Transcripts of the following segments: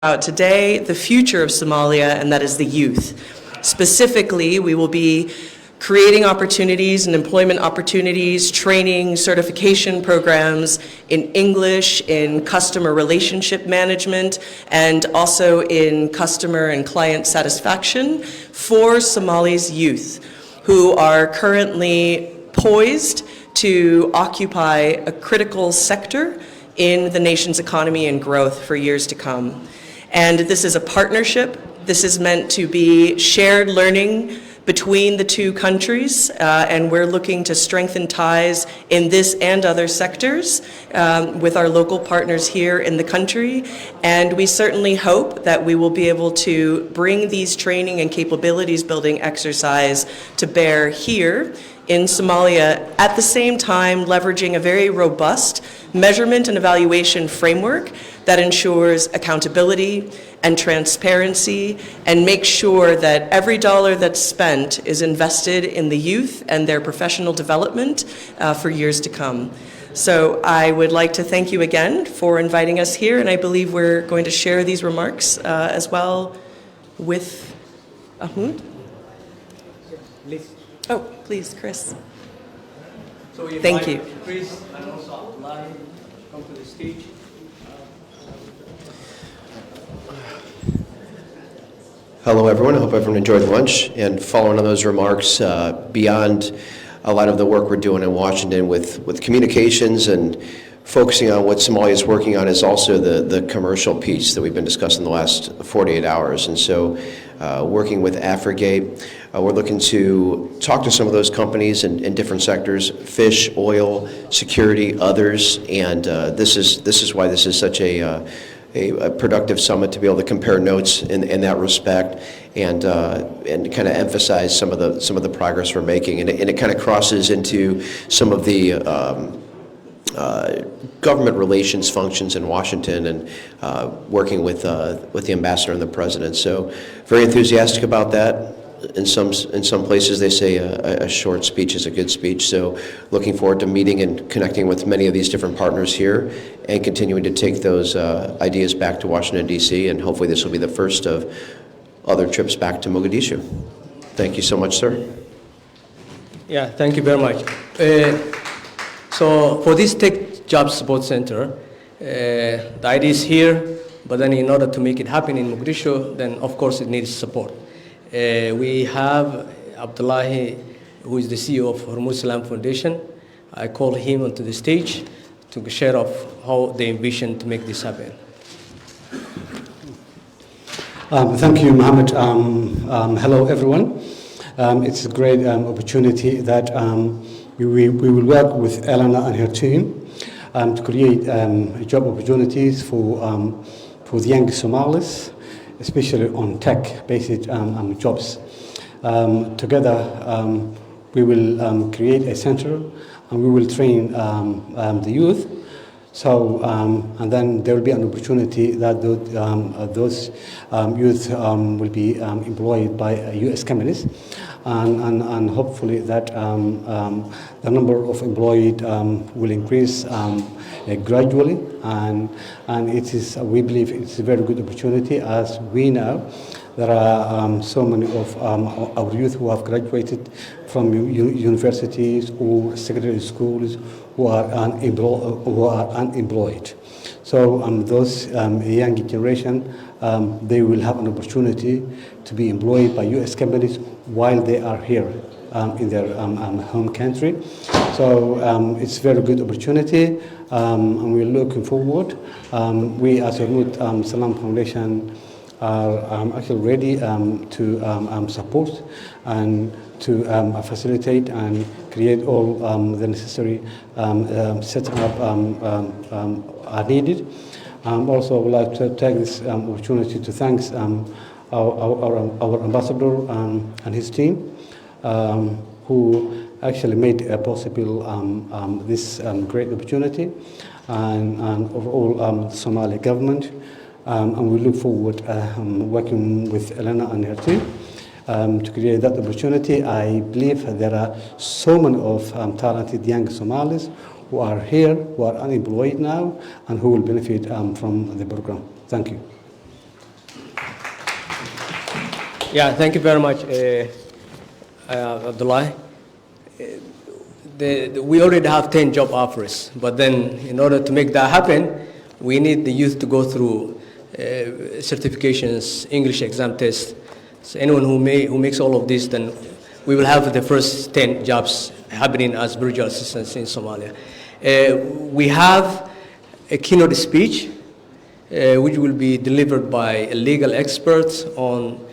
about today, the future of Somalia, and that is the youth. Specifically, we will be creating opportunities and employment opportunities, training, certification programs in English, in customer relationship management, and also in customer and client satisfaction for Somali's youth, who are currently poised to occupy a critical sector in the nation's economy and growth for years to come. And this is a partnership. This is meant to be shared learning between the two countries, and we're looking to strengthen ties in this and other sectors with our local partners here in the country. And we certainly hope that we will be able to bring these training and capabilities building exercise to bear here in Somalia, at the same time leveraging a very robust measurement and evaluation framework that ensures accountability and transparency and makes sure that every dollar that's spent is invested in the youth and their professional development for years to come. So I would like to thank you again for inviting us here, and I believe we're going to share these remarks as well with Ahmed. Oh, please, Chris. So thank you. Chris and also Abdullahi come to the stage. Hello, everyone. I hope everyone enjoyed lunch. And following on those remarks, beyond a lot of the work we're doing in Washington with communications and focusing on what Somalia is working on is also the commercial piece that we've been discussing the last 48 hours. And so working with Afrigate, we're looking to talk to some of those companies in different sectors, fish, oil, security, others. And this is why this is such a productive summit, to be able to compare notes in that respect and kind of emphasize some of the progress we're making. And it kind of crosses into some of the government relations functions in Washington and working with the ambassador and the president. So very enthusiastic about that. In some places they say a short speech is a good speech. So looking forward to meeting and connecting with many of these different partners here and continuing to take those ideas back to Washington, D.C. And hopefully this will be the first of other trips back to Mogadishu. Thank you so much, sir. Yeah, thank you very much. So for this Tech Job Support Center, the idea is here, but then in order to make it happen in Mogadishu, then of course it needs support. We have Abdullahi, who is the CEO of Hormuz Salam Foundation. I call him onto the stage to share of how they envision to make this happen. Thank you, Mohammed. Hello, everyone. It's a great opportunity that we will work with Elena and her team to create job opportunities for the young Somalis, especially on tech-based jobs. Together, we will create a center and we will train the youth. So, and then there will be an opportunity that those youth will be employed by U.S. companies, and hopefully that the number of employed will increase gradually, and it is, we believe it's a very good opportunity, as we know there are so many of our youth who have graduated from universities or secondary schools who are unemployed. So those young generation, they will have an opportunity to be employed by U.S. companies while they are here in their home country. So it's a very good opportunity, and we're looking forward. We as Hormuz Salam Foundation are actually ready to support and to facilitate and create all the necessary setup are needed. Also, I would like to take this opportunity to thank our ambassador and his team, who actually made possible this great opportunity, and overall Somali government. And we look forward working with Elena and her team to create that opportunity. I believe there are so many of talented young Somalis who are here, who are unemployed now, and who will benefit from the program. Thank you. Yeah, thank you very much, Abdullah. We already have 10 job offers, but then in order to make that happen, we need the youth to go through certifications, English exam test. So anyone who makes all of this, then we will have the first 10 jobs happening as virtual assistants in Somalia. We have a keynote speech, which will be delivered by a legal expert on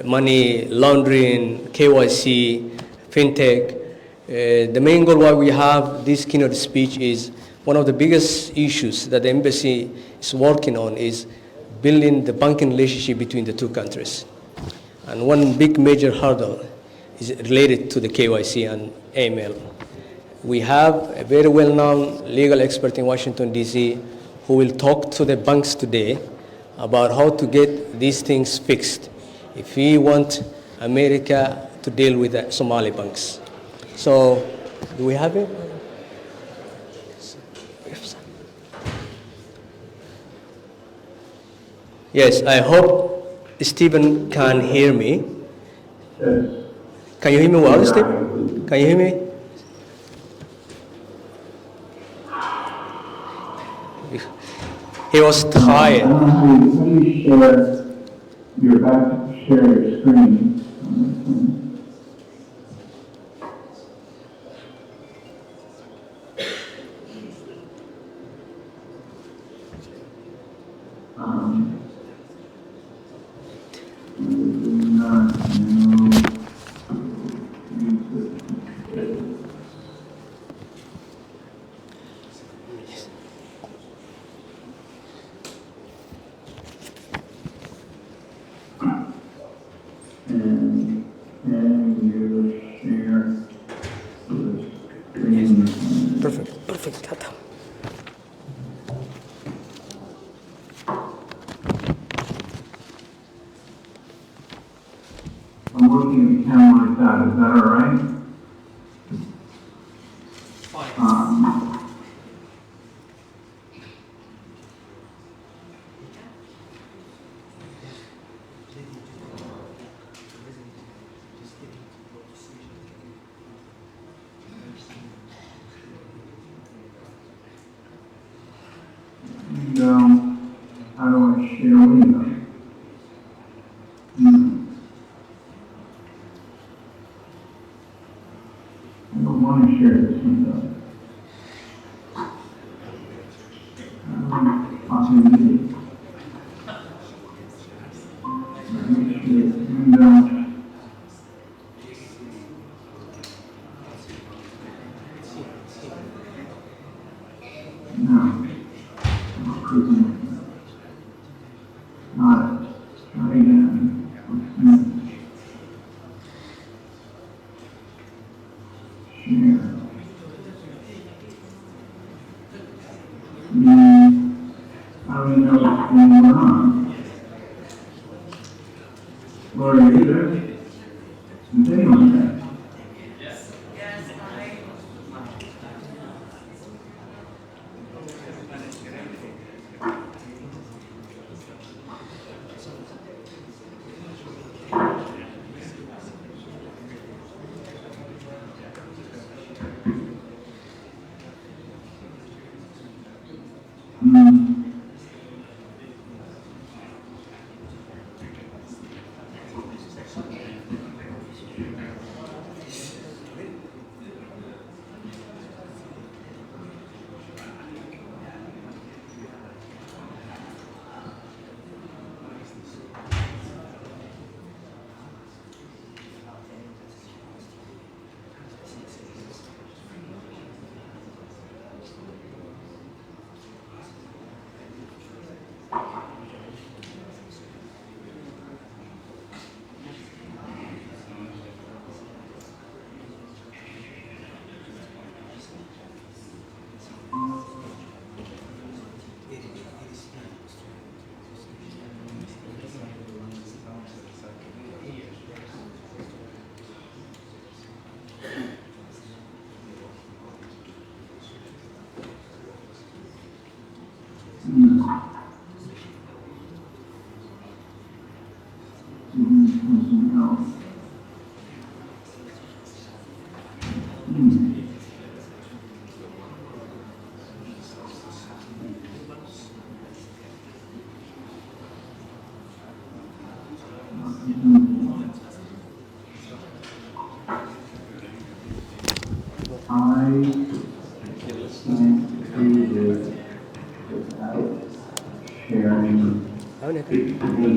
money laundering, KYC, fintech. The main goal why we have this keynote speech is one of the biggest issues that the embassy is working on is building the banking relationship between the two countries. And one big major hurdle is related to the KYC and AML. We have a very well-known legal expert in Washington, D.C., who will talk to the banks today about how to get these things fixed if we want America to deal with the Somali banks. So, do we have it? Yes, I hope Stephen can hear me. Can you hear me well, Steve? Can you hear me? He was tired. How do you share? You're about to share your screen on this one. Perfect. I'm looking at the camera like that. Is that all right? How do I share window? I don't want to share this window. Possibly. Let me share this window. No. Not again. Share. How do we know what's going on? Laura, are you there? Is anyone there? something else. I can't do this without sharing the pain.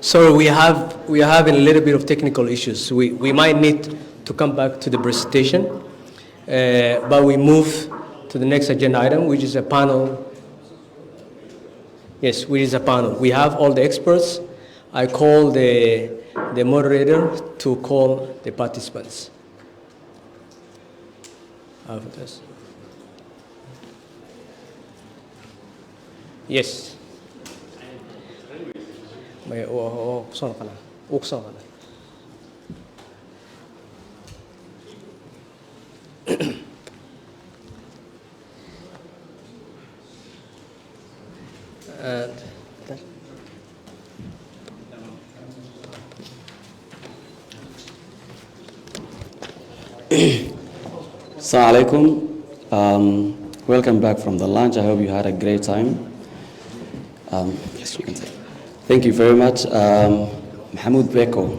Sorry, we are having a little bit of technical issues. We might need to come back to the presentation, but we move to the next agenda item, which is a panel. Yes, which is a panel. We have all the experts. I call the moderator to call the participants. Yes. Assalamu alaikum. Welcome back from the lunch. I hope you had a great time. Yes, you can say. Thank you very much. Mahmoud Beko.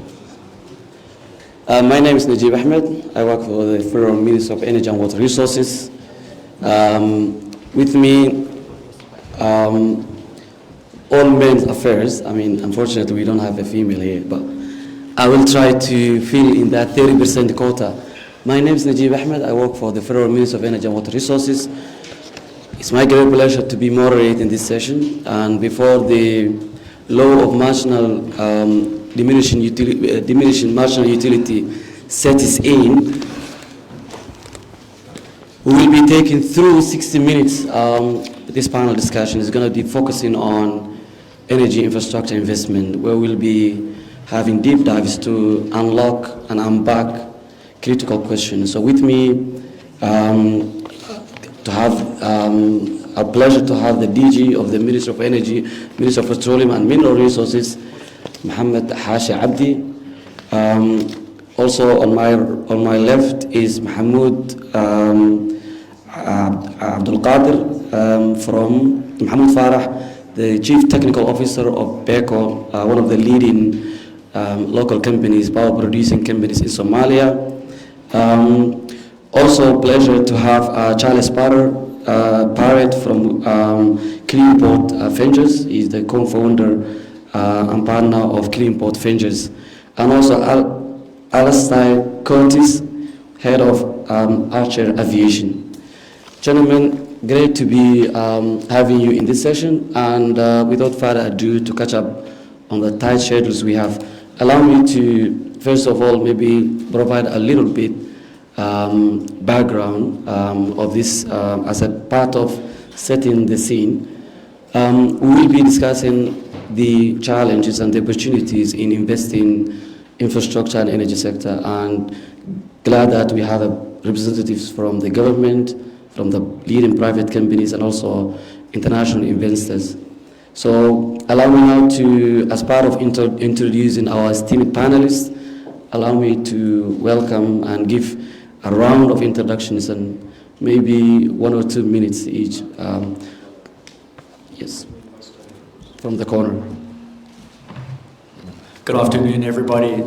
My name is Najib Ahmed. I work for the Federal Ministry of Energy and Water Resources. With me, all men's affairs. I mean, unfortunately, we don't have a female here, but I will try to fill in that 30% quota. My name is Najib Ahmed. I work for the Federal Ministry of Energy and Water Resources. It's my great pleasure to be moderating this session. And before the law of marginal diminishing marginal utility sets in, we will be taking through 60 minutes. This panel discussion is going to be focusing on energy infrastructure investment, where we'll be having deep dives to unlock and unpack critical questions. So with me, to have a pleasure to have the DG of the Ministry of Energy, Ministry of Petroleum and Mineral Resources, Mohammed Hashi Abdi. Also on my left is Mahmoud Abdul Qadir from Mohammed Farah, the Chief Technical Officer of BECO, one of the leading local companies, power producing companies in Somalia. Also, pleasure to have Charles Parrott from Cleanport Ventures. He's the co-founder and partner of Cleanport Ventures. And also Alastair Curtis, head of Archer Aviation. Gentlemen, great to be having you in this session. And without further ado, to catch up on the tight schedules we have, allow me to, first of all, maybe provide a little bit background of this as a part of setting the scene. We will be discussing the challenges and the opportunities in investing infrastructure and energy sector, and glad that we have representatives from the government, from the leading private companies, and also international investors. So allow me now to, as part of introducing our esteemed panelists, allow me to welcome and give a round of introductions and maybe 1 or 2 minutes each. Yes, from the corner. Good afternoon, everybody.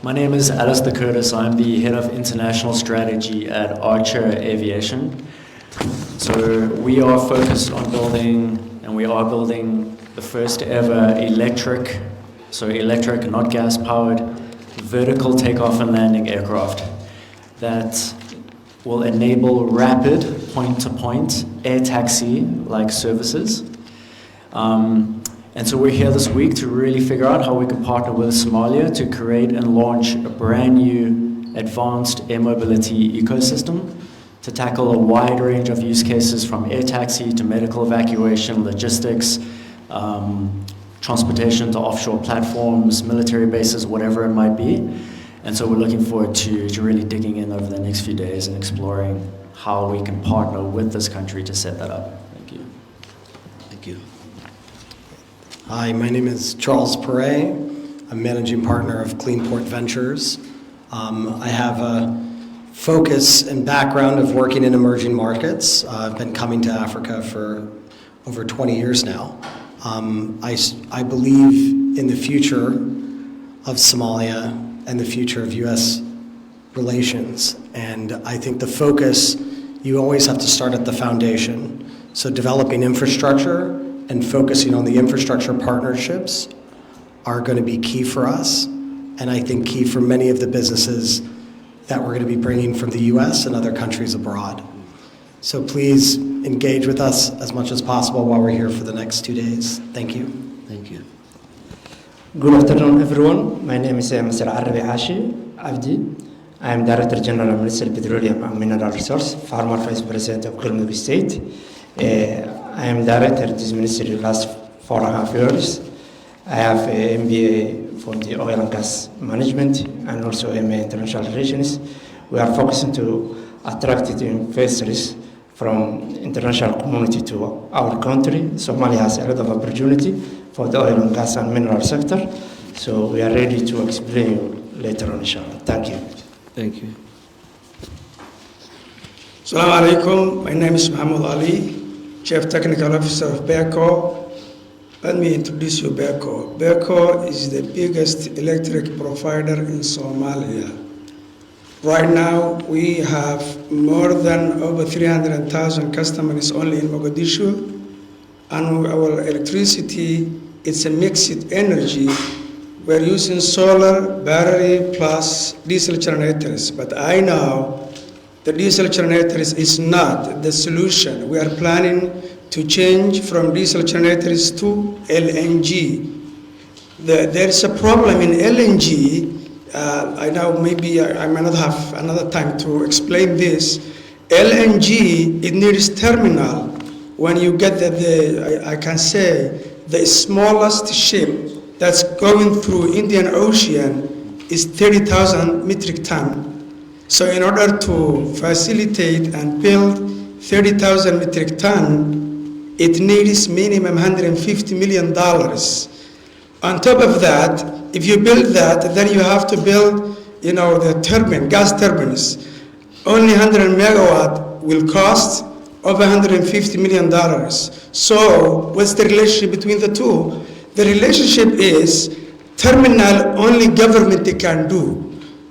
My name is Alastair Curtis. I'm the head of international strategy at Archer Aviation. So we are focused on building, and we are building, the first ever electric, not gas powered, vertical takeoff and landing aircraft that will enable rapid point-to-point air taxi-like services. And so we're here this week to really figure out how we can partner with Somalia to create and launch a brand new advanced air mobility ecosystem to tackle a wide range of use cases, from air taxi to medical evacuation, logistics, transportation to offshore platforms, military bases, whatever it might be. And so we're looking forward to really digging in over the next next few days and exploring how we can partner with this country to set that up. Thank you. Thank you. Hi, my name is Charles Perret. I'm managing partner of Cleanport Ventures. I have a focus and background of working in emerging markets. I've been coming to Africa for over 20 years now. I believe in the future of Somalia and the future of U.S. relations. And I think the focus, you always have to start at the foundation. So developing infrastructure and focusing on the infrastructure partnerships are going to be key for us, and I think key for many of the businesses that we're going to be bringing from the U.S. and other countries abroad. So please engage with us as much as possible while we're here for the next 2 days. Thank you. Thank you. Good afternoon, everyone. My name is Mr. Arabi Hashi Abdi. I am Director General of Ministry of Petroleum and Mineral Resource, former Vice President of Galmudug State. I am Director of this ministry the last 4.5 years. I have an MBA from the Oil and Gas Management and also MA International Relations. We are focusing to attract investors from international community to our country. Somalia has a lot of opportunity for the oil and gas and mineral sector. So we are ready to explain you later on, inshallah. Thank you. Thank you. Assalamu alaikum. My name is Muhammad Ali, Chief Technical Officer of BERCO. Let me introduce you BERCO. BERCO is the biggest electric provider in Somalia. Right now, we have more than over 300,000 customers only in Mogadishu, and our electricity, it's a mixed energy. We're using solar, battery, plus diesel generators, but I know the diesel generators is not the solution. We are planning to change from diesel generators to LNG. There's a problem in LNG. I know maybe I might not have another time to explain this. LNG, it needs terminal. When you get I can say, the smallest ship that's going through Indian Ocean is 30,000 metric ton. So in order to facilitate and build 30,000 metric ton, it needs minimum $150 million. On top of that, if you build that, then you have to build, the turbine, gas turbines. Only 100 megawatt will cost over $150 million. So what's the relationship between the two? The relationship is terminal only government can do.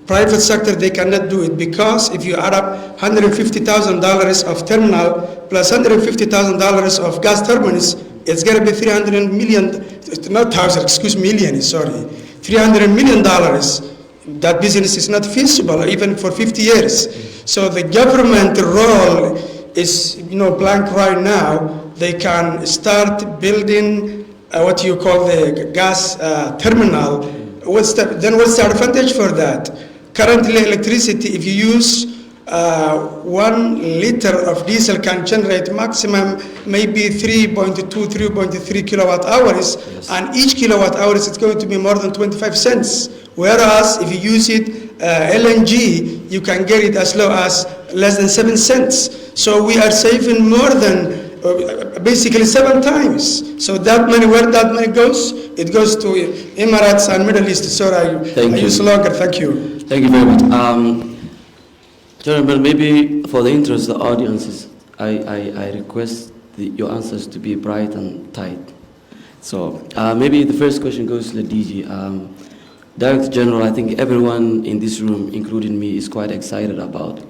Private sector, they cannot do it, because if you add up $150,000 of terminal plus $150,000 of gas turbines, it's going to be $300 million, not thousand, excuse me, million, sorry, $300 million. That business is not feasible even for 50 years. So the government role is, blank right now. They can start building what you call the gas terminal. What's the advantage for that? Currently, electricity, if you use 1 liter of diesel can generate maximum maybe 3.3 kilowatt hours, yes. And each kilowatt hours is going to be more than 25 cents. Whereas if you use it LNG, you can get it as low as less than 7 cents. So we are saving more than basically 7 times. So that money, where that money goes, it goes to Emirates and Middle East. Sorry, I use longer. Thank you. Thank you very much. Gentlemen, maybe for the interest of the audiences, I request your answers to be bright and tight. So maybe the first question goes to the DG. Director General, I think everyone in this room, including me, is quite excited about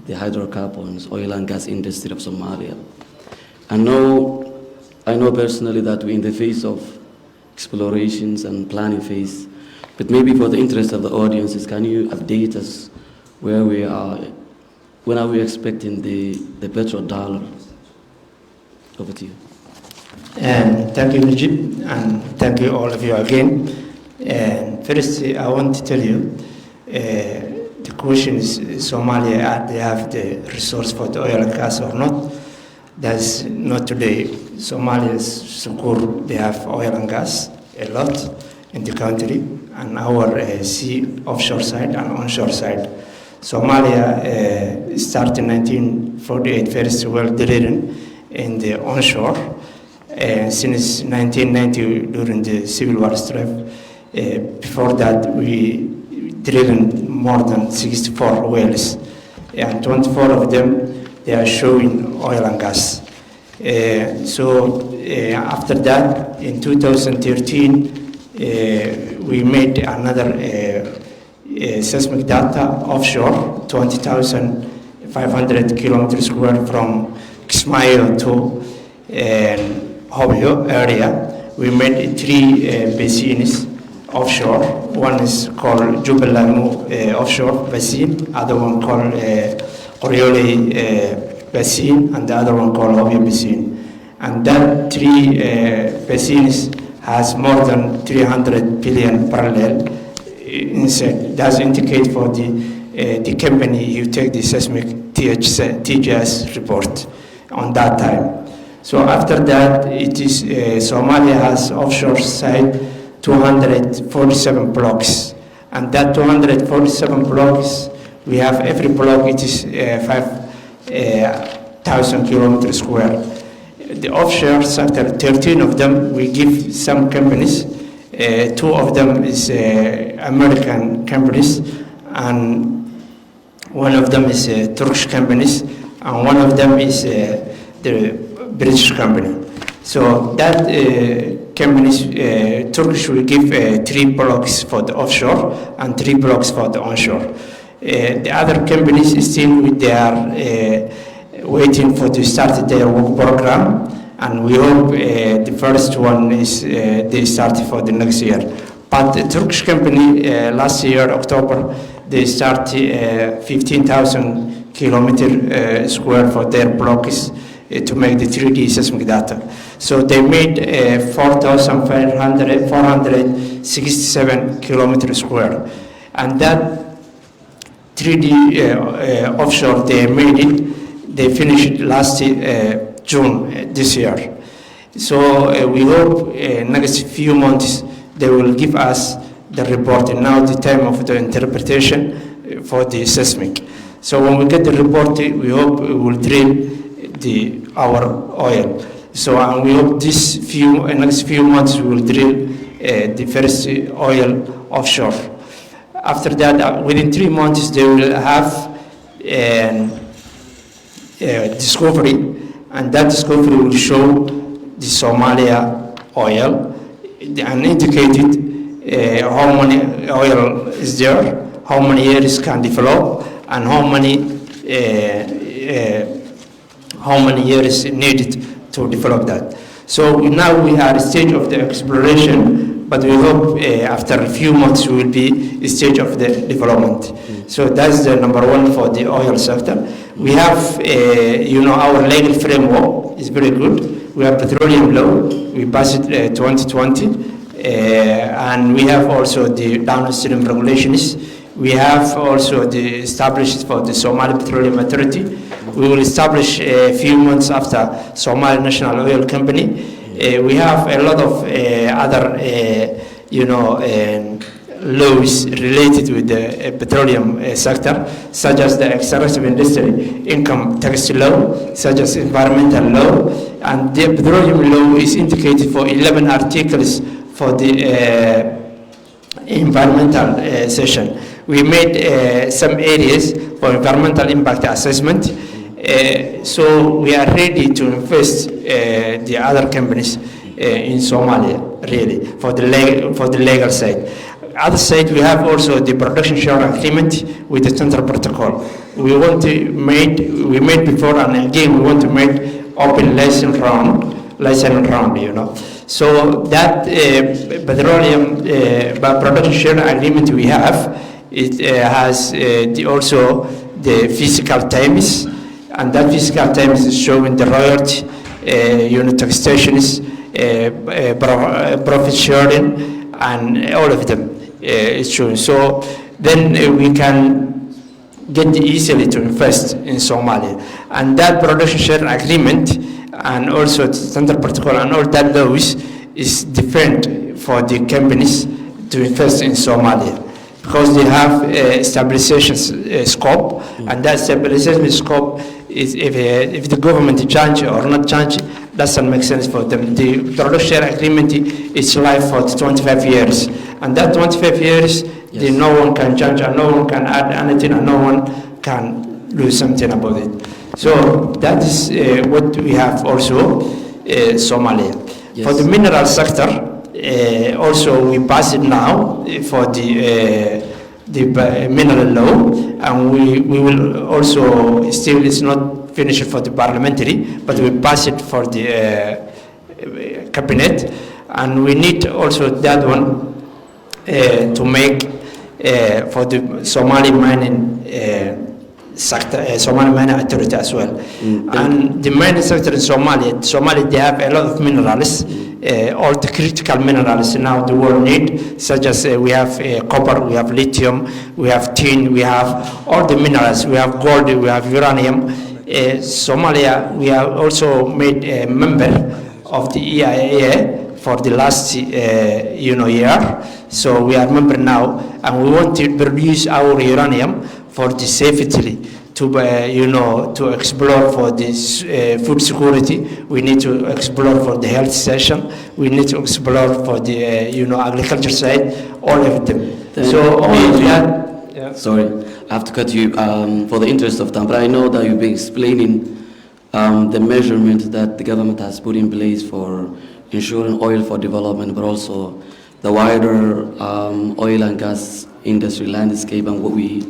the hydrocarbons, oil and gas industry of Somalia. I know personally that we're in the phase of explorations and planning phase, but maybe for the interest of the audiences, can you update us where we are? When are we expecting the petrodollar? Over to you. Thank you, Najib, and thank you all of you again. And first, I want to tell you, the question is Somalia, they have the resource for the oil and gas or not? That's not today. Somalia is secure, they have oil and gas, a lot in the country, and our sea offshore side and onshore side. Somalia started in 1948 first well drilling in the onshore. Since 1990 during the Civil War strife, before that we drilled more than 64 wells, and 24 of them they are showing oil and gas. After that, in 2013, we made another seismic data offshore, 20,500 kilometers square from Kismayo to Hobyo area. We made 3 basins offshore. One is called Jubelamu offshore basin, other one called Oriole basin, and the other one called Hobyo basin. And that 3 basins has more than 300 billion parallel inside. That's indicate for the company who take the seismic TGS report on that time. So after that, it is Somalia has offshore side 247 blocks, and that 247 blocks, we have every block it is 5,000 kilometers square. The offshore sector, 13 of them we give some companies. 2 of them is American companies, and 1 of them is Turkish companies, and 1 of them is the British company. So that companies, Turkish will give 3 blocks for the offshore and 3 blocks for the onshore. The other companies still they are waiting for to start their work program, and we hope the first one is they start for the next year. But the Turkish company last year October they start 15,000 kilometer square for their blocks to make the 3D seismic data. So they made 467 kilometers square, and that 3D offshore they made it. They finished last June this year. So we hope next few months they will give us the report, and now the time of the interpretation for the seismic. So when we get the report, we hope we will drill our oil. So and we hope next few months we will drill the first oil offshore. After that, within 3 months, they will have discovery, and that discovery will show the Somalia oil and indicated how many oil is there, how many years can develop, and how many years needed to develop that. So now we are at a stage of the exploration, but we hope after a few months we will be a stage of the development. So that's the number 1 for the oil sector. We have, our legal framework is very good. We have petroleum law. We passed it 2020, and we have also the downstream regulations. We have also the established for the Somali Petroleum Authority. We will establish a few months after Somali National Oil Company. We have a lot of other, laws related with the petroleum sector, such as the extractive industry income tax law, such as environmental law, and the petroleum law is indicated for 11 articles for the environmental section. We made some areas for environmental impact assessment. So we are ready to invest the other companies in Somalia, really, for the legal side. Other side, we have also the production sharing agreement with the Central Protocol. We made before, and again we want to make open license round, So that petroleum production sharing agreement we have, it has also the physical times, and that physical times is showing the royalty, taxations, profit sharing, and all of them is showing. So then we can get easily to invest in Somalia. And that production sharing agreement and also the Central Protocol and all that laws is different for the companies to invest in Somalia. because they have stabilization scope, and that stabilization scope is if the government change or not change, doesn't make sense for them. The production share agreement is live for 25 years, and that 25 years, no one can change, and no one can add anything, and no one can do something about it. So that is what we have also Somalia. Yes. For the mineral sector, also we pass it now for the mineral law, and we will also still it's not finished for the parliamentary, but we pass it for the cabinet, and we need also that one to make for the Somali mining sector, Somali mining authority as well. And the mining sector in Somalia, they have a lot of minerals, all the critical minerals now the world need, such as we have copper, we have lithium, we have tin, we have all the minerals, we have gold, we have uranium. Somalia, we have also made a member of the EIA for the last year, so we are member now, and we want to produce our uranium for the safety to to explore for this food security. We need to explore for the health section. We need to explore for the agriculture side, all of them. So all of that. Yeah. Sorry, I have to cut you for the interest of time, but I know that you've been explaining the measurement that the government has put in place for ensuring oil for development, but also the wider oil and gas industry landscape and what we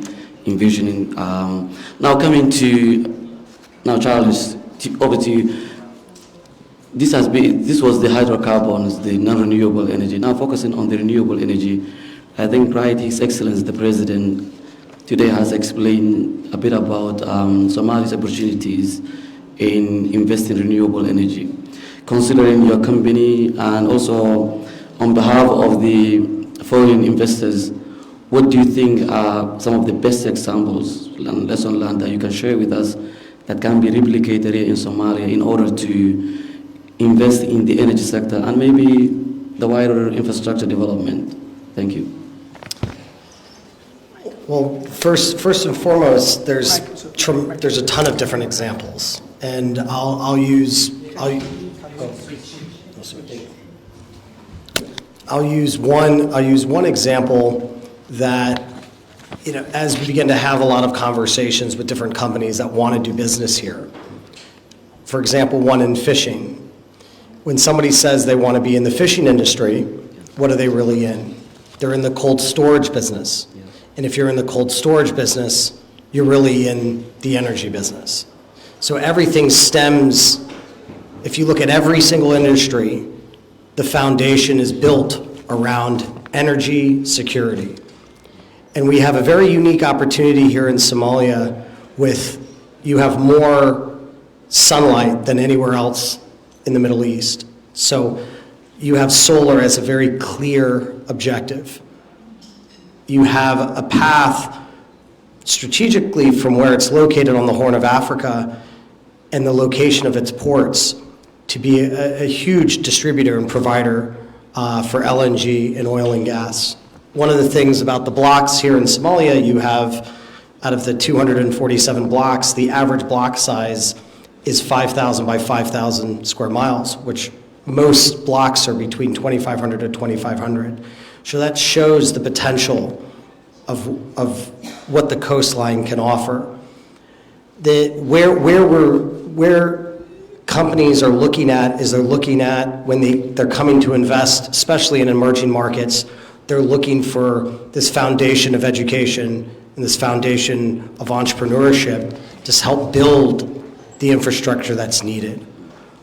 envisioning. Now coming to, Charles, over to you. This was the hydrocarbons, the non-renewable energy. Now focusing on the renewable energy, I think His Excellency the President today has explained a bit about Somalia's opportunities in investing in renewable energy. Considering your company and also on behalf of the foreign investors, what do you think are some of the best examples and lesson learned that you can share with us that can be replicated here in Somalia in order to invest in the energy sector and maybe the wider infrastructure development? Thank you. Well, first and foremost, there's a ton of different examples, and I'll use one example that, as we begin to have a lot of conversations with different companies that want to do business here. For example, one in fishing. When somebody says they want to be in the fishing industry, what are they really in? They're in the cold storage business. And if you're in the cold storage business, you're really in the energy business. So everything stems, if you look at every single industry, the foundation is built around energy security. And we have a very unique opportunity here in Somalia you have more sunlight than anywhere else in the Middle East. So you have solar as a very clear objective. You have a path strategically from where it's located on the Horn of Africa and the location of its ports to be a huge distributor and provider for LNG and oil and gas. One of the things about the blocks here in Somalia, you have, out of the 247 blocks, the average block size is 5,000 by 5,000 square miles, which most blocks are between 2,500 to 2,500. So that shows the potential of what the coastline can offer. Where companies are looking at is they're looking at when they're coming to invest, especially in emerging markets, they're looking for this foundation of education and this foundation of entrepreneurship to help build the infrastructure that's needed.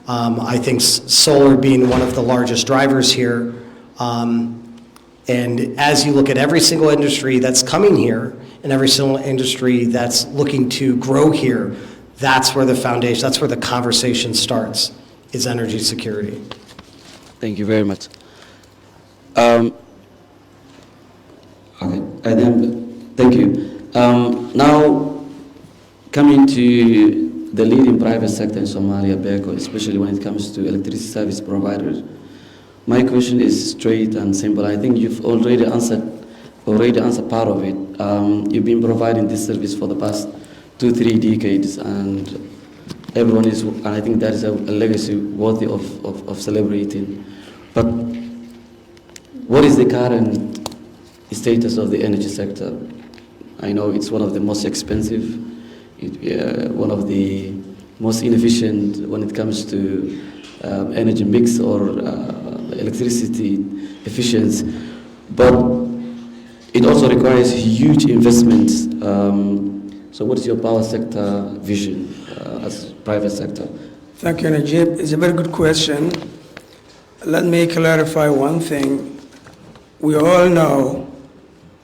I think solar being one of the largest drivers here, and as you look at every single industry that's coming here and every single industry that's looking to grow here, that's where the foundation, that's where the conversation starts, is energy security. Thank you very much. Okay, and then, thank you. Now, coming to the leading private sector in Somalia, BECO, especially when it comes to electricity service providers, my question is straight and simple. I think you've already answered already answered part of it. You've been providing this service for the past 2-3 decades, and everyone is, and I think that is a legacy worthy of celebrating. But what is the current status of the energy sector? I know it's one of the most expensive, one of the most inefficient when it comes to energy mix or electricity efficiency, but it also requires huge investments. So what is your power sector vision as private sector? Thank you, Najib. It's a very good question. Let me clarify one thing. We all know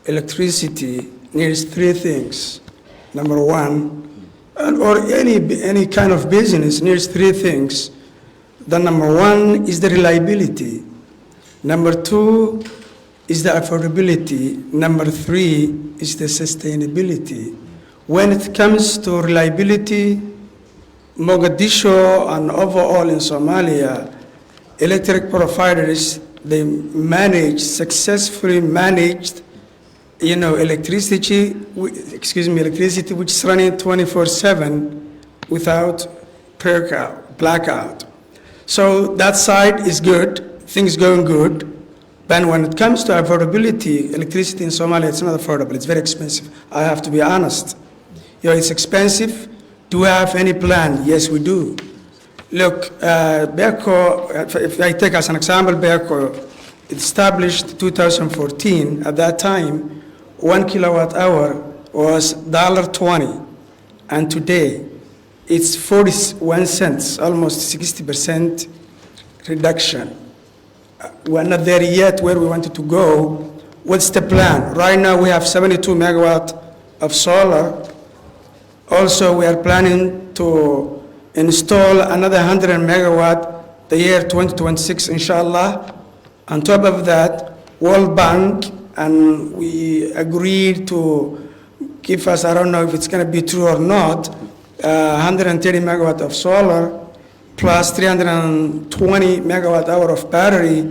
electricity needs 3 things. Number one, or any kind of business needs 3 things. The number one is the reliability. Number 2 is the affordability. Number 3 is the sustainability. When it comes to reliability, Mogadishu and overall in Somalia, electric providers, they successfully managed, electricity which is running 24/7 without blackout. So that side is good, things going good. But when it comes to affordability, electricity in Somalia, it's not affordable, it's very expensive. I have to be honest. It's expensive. Do we have any plan? Yes, we do. Look, Berco, if I take as an example, Berco, established 2014. At that time, 1 kilowatt hour was $1.20, and today it's 41 cents, almost 60% reduction. We're not there yet where we wanted to go. What's the plan? Right now we have 72 megawatt of solar. Also, we are planning to install another 100 megawatt the year 2026, inshallah. On top of that, World Bank, and we agreed to give us, I don't know if it's going to be true or not, 130 megawatt of solar plus 320 megawatt hour of battery.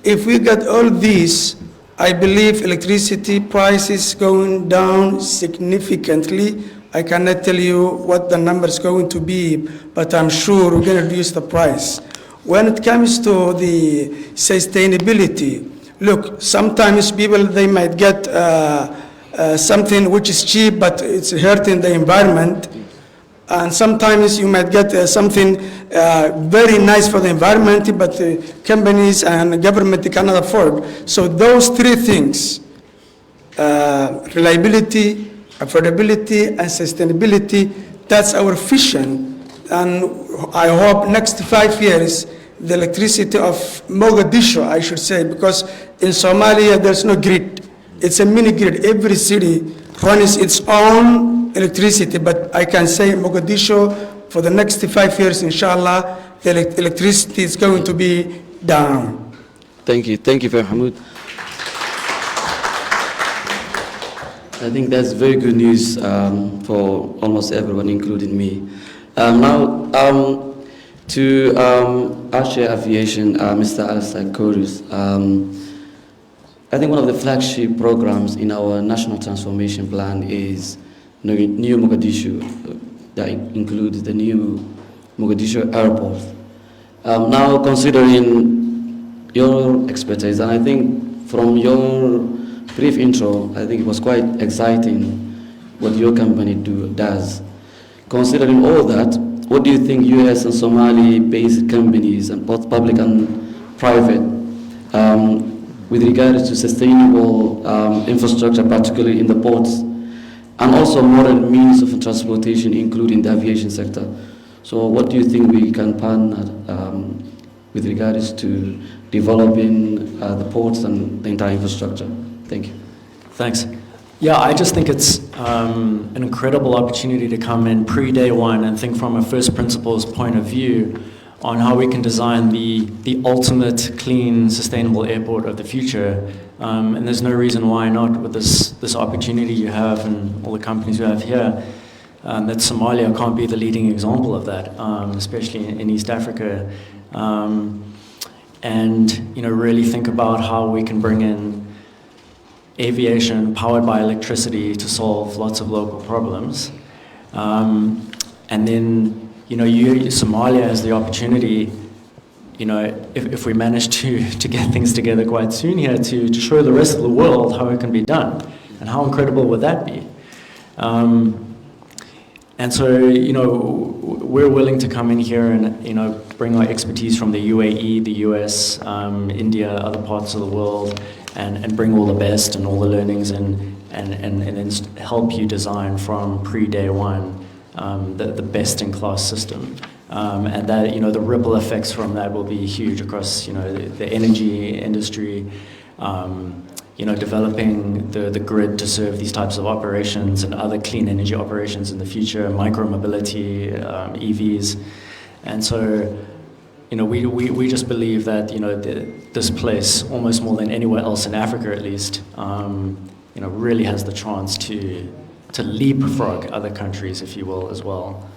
If we get all these, I believe electricity prices going down significantly. I cannot tell you what the number is going to be, but I'm sure we're going to reduce the price. When it comes to the sustainability, look, sometimes people, they might get something which is cheap, but it's hurting the environment. And sometimes you might get something very nice for the environment, but companies and government cannot afford. So those 3 things, reliability, affordability, and sustainability, that's our vision. And I hope next 5 years, the electricity of Mogadishu, I should say, because in Somalia, there's no grid. It's a mini grid. Every city runs its own electricity, but I can say Mogadishu, for the next 5 years, inshallah, the electricity is going to be down. Thank you very Hamoud. I think that's very good news for almost everyone, including me. Now, to Archer Aviation, Mr. Alistair Korus. I think one of the flagship programs in our national transformation plan is New Mogadishu, that includes the new Mogadishu airport. Now, considering your expertise, and I think from your brief intro, I think it was quite exciting what your company does. Considering all that, what do you think US and Somali-based companies, and both public and private, with regards to sustainable infrastructure, particularly in the ports, and also modern means of transportation, including the aviation sector? So what do you think we can partner with regards to developing the ports and the entire infrastructure? Thank you. Thanks. Yeah, I just think it's an incredible opportunity to come in pre-day one and think from a first principles point of view on how we can design the ultimate clean, sustainable airport of the future. And there's no reason why not with this opportunity you have and all the companies you have here, that Somalia can't be the leading example of that, especially in East Africa. And really think about how we can bring in aviation powered by electricity to solve lots of local problems. And then, Somalia has the opportunity, if we manage to get things together quite soon here, to show the rest of the world how it can be done. And how incredible would that be? And so, we're willing to come in here and, bring our expertise from the UAE, the US, India, other parts of the world, and bring all the best and all the learnings and then help you design from pre-day one the best-in-class system. And that, the ripple effects from that will be huge across, the energy industry, developing the grid to serve these types of operations and other clean energy operations in the future, micro-mobility, EVs. And so, we just believe that, this place, almost more than anywhere else in Africa at least, really has the chance to leapfrog other countries, if you will, as well.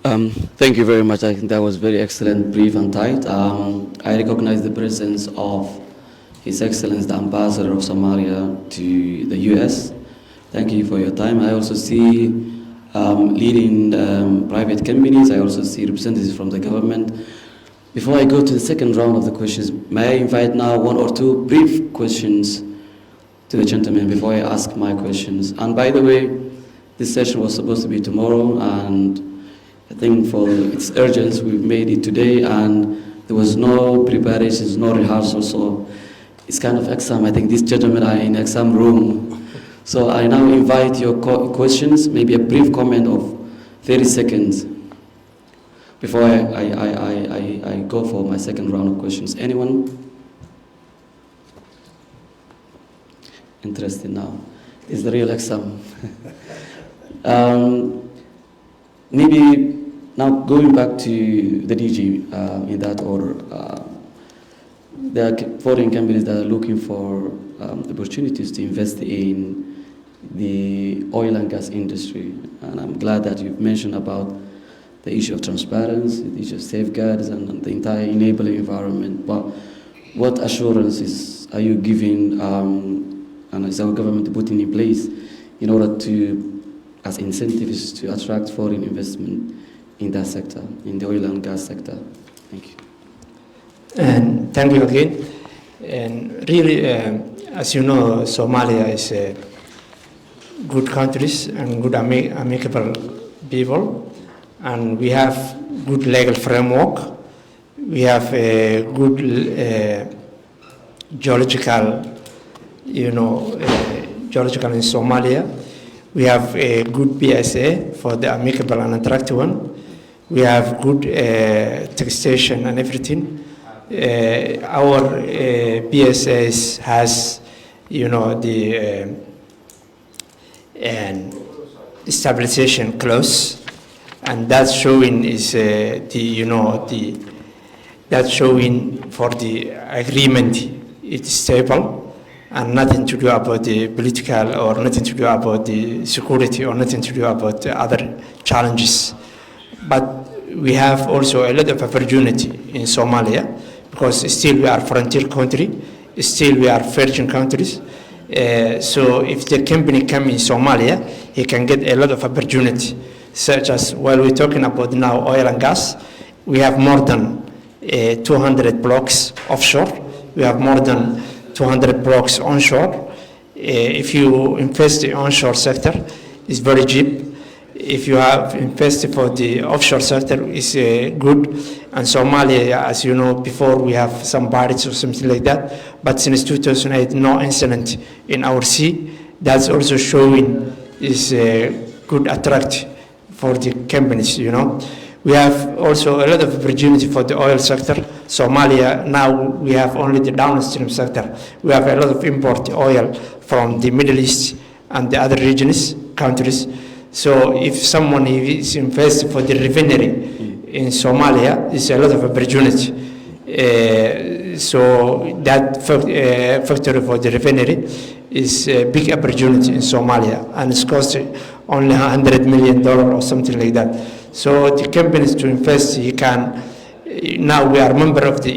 Thank you very much. I think that was very excellent, brief and tight. I recognize the presence of His Excellency, the Ambassador of Somalia to the US. Thank you for your time. I also see leading private companies. I also see representatives from the government. Before I go to the second round of the questions, may I invite now one or two brief questions to the gentleman before I ask my questions. And by the way, this session was supposed to be tomorrow, and I think for its urgency, we've made it today, and there was no preparations, no rehearsal, so it's kind of exam. I think these gentlemen are in exam room. So I now invite your questions, maybe a brief comment of 30 seconds before I go for my second round of questions. Anyone interested now? It's the real exam. Maybe now going back to the DG in that order. There are foreign companies that are looking for opportunities to invest in the oil and gas industry. And I'm glad that you've mentioned about the issue of transparency, the issue of safeguards, and the entire enabling environment. But what assurances are you giving, and is our government putting in place in order to, as incentives to attract foreign investment in that sector, in the oil and gas sector? Thank you. And thank you again. And really, as you know, Somalia is a good countries and good amicable people, and we have good legal framework. We have a good geological, geological in Somalia. We have a good BSA for the amicable and attractive one. We have good taxation and everything. Our BSS has, the stabilization clause, and that's showing is that's showing for the agreement it's stable and nothing to do about the political or nothing to do about the security or nothing to do about the other challenges. But we have also a lot of opportunity in Somalia, because still we are frontier country, still we are virgin countries. So if the company come in Somalia, he can get a lot of opportunity, such as while we're talking about now oil and gas, we have more than 200 blocks offshore. We have more than 200 blocks onshore. If you invest in the onshore sector, it's very cheap. If you have invested for the offshore sector, it's good. And Somalia, as you know, before we have some pirates or something like that, but since 2008, no incident in our sea. That's also showing is good attract for the companies, We have also a lot of opportunity for the oil sector. Somalia, now we have only the downstream sector. We have a lot of import oil from the Middle East and the other regions, countries. So if someone is invested for the refinery in Somalia, there's a lot of opportunity. So that factory for the refinery is a big opportunity in Somalia, and it's costing only $100 million or something like that. So the companies to invest, you can. Now we are a member of the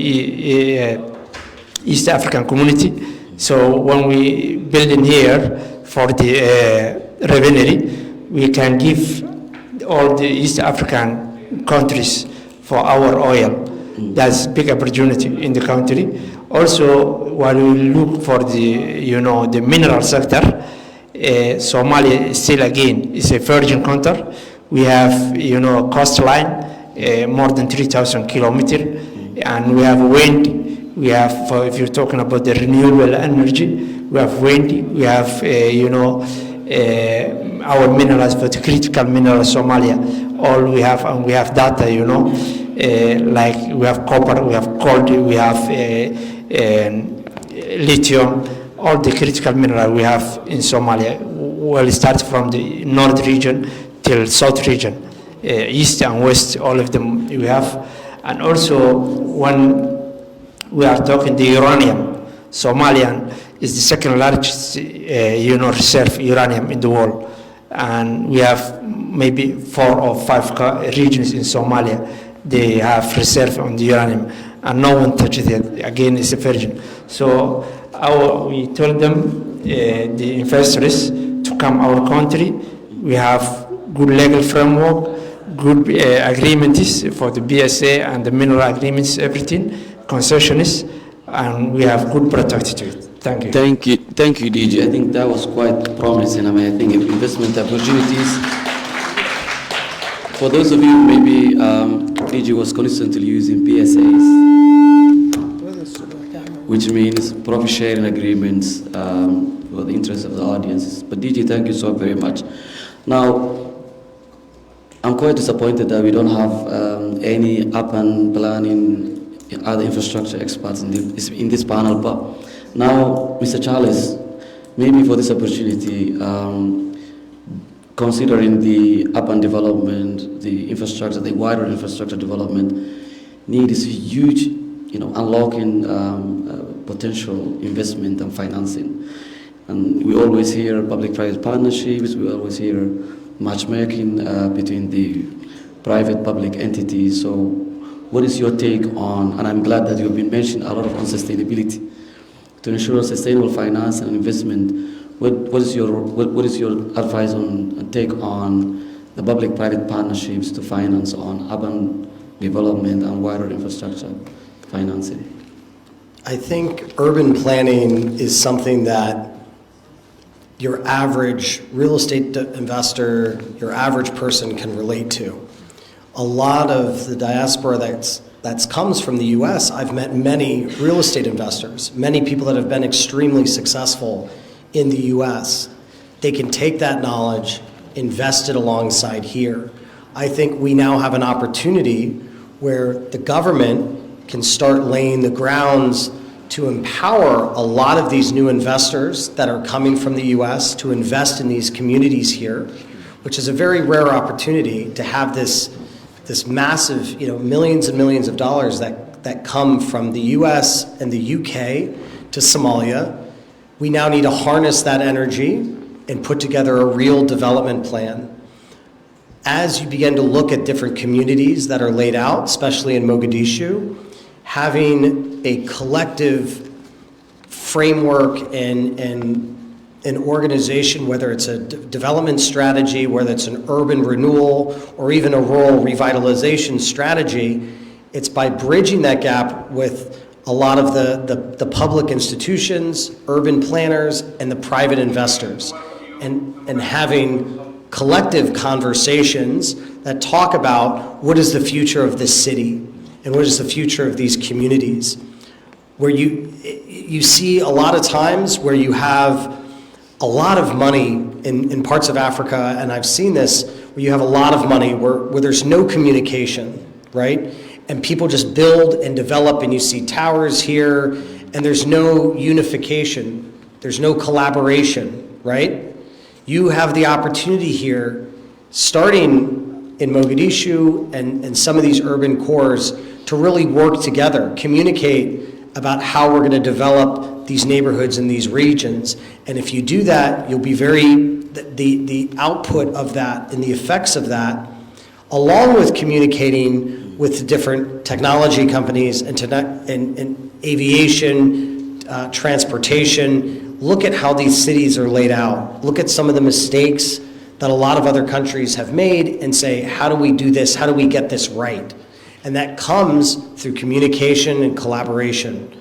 East African Community, So when we build in here for the refinery, we can give all the East African countries for our oil. That's big opportunity in the country. Also, while we look for the mineral sector, Somalia still again is a virgin country. We have coastline more than 3,000 kilometers, and we have wind. We have, if you're talking about the renewable energy, we have wind. We have our minerals, for the critical minerals, Somalia. All we have, and we have data. Like we have copper, we have gold, we have lithium, all the critical mineral we have in Somalia. Well, it starts from the north region till south region, east and west, all of them we have. And also, when we are talking the uranium, Somalia is the second largest, reserve uranium in the world. And we have maybe 4 or 5 regions in Somalia. They have reserve on the uranium, and no one touches it. Again, it's a virgin. So we told them, the investors, to come our country. We have good legal framework, good agreements for the BSA and the mineral agreements, everything, concessions, and we have good protected to it. Thank you. Thank you, DJ. I think that was quite promising. I think investment opportunities. For those of you, maybe DJ was constantly using PSAs, which means profit sharing agreements for the interest of the audiences. But DJ, thank you so very much. Now, I'm quite disappointed that we don't have any urban planning, other infrastructure experts in this panel. But now, Mr. Charles, maybe for this opportunity, considering the urban development, the infrastructure, the wider infrastructure development need is huge, unlocking potential investment and financing. And we always hear public-private partnerships, we always hear matchmaking between the private-public entities. So what is your take on, and I'm glad that you've been mentioning a lot on sustainability, to ensure sustainable finance and investment. What is your advice on take on the public-private partnerships to finance on urban development and wider infrastructure financing? I think urban planning is something that your average real estate investor, your average person can relate to. A lot of the diaspora that comes from the US, I've met many real estate investors, many people that have been extremely successful in the US. They can take that knowledge, invest it alongside here. I think we now have an opportunity where the government can start laying the grounds to empower a lot of these new investors that are coming from the US to invest in these communities here, which is a very rare opportunity to have this massive, millions and millions of dollars that come from the US and the UK to Somalia. We now need to harness that energy and put together a real development plan. As you begin to look at different communities that are laid out, especially in Mogadishu, having a collective framework and an organization, whether it's a development strategy, whether it's an urban renewal, or even a rural revitalization strategy, it's by bridging that gap with a lot of the public institutions, urban planners, and the private investors, and having collective conversations that talk about what is the future of this city and what is the future of these communities. Where you see a lot of times where you have a lot of money in parts of Africa, and I've seen this, where you have a lot of money where there's no communication, right? And people just build and develop, and you see towers here, and there's no unification, there's no collaboration, right? You have the opportunity here, starting in Mogadishu and some of these urban cores, to really work together, communicate about how we're going to develop these neighborhoods in these regions. And if you do that, you'll be the output of that and the effects of that, along with communicating with the different technology companies and aviation, transportation. Look at how these cities are laid out. Look at some of the mistakes that a lot of other countries have made and say, how do we do this? How do we get this right? And that comes through communication and collaboration.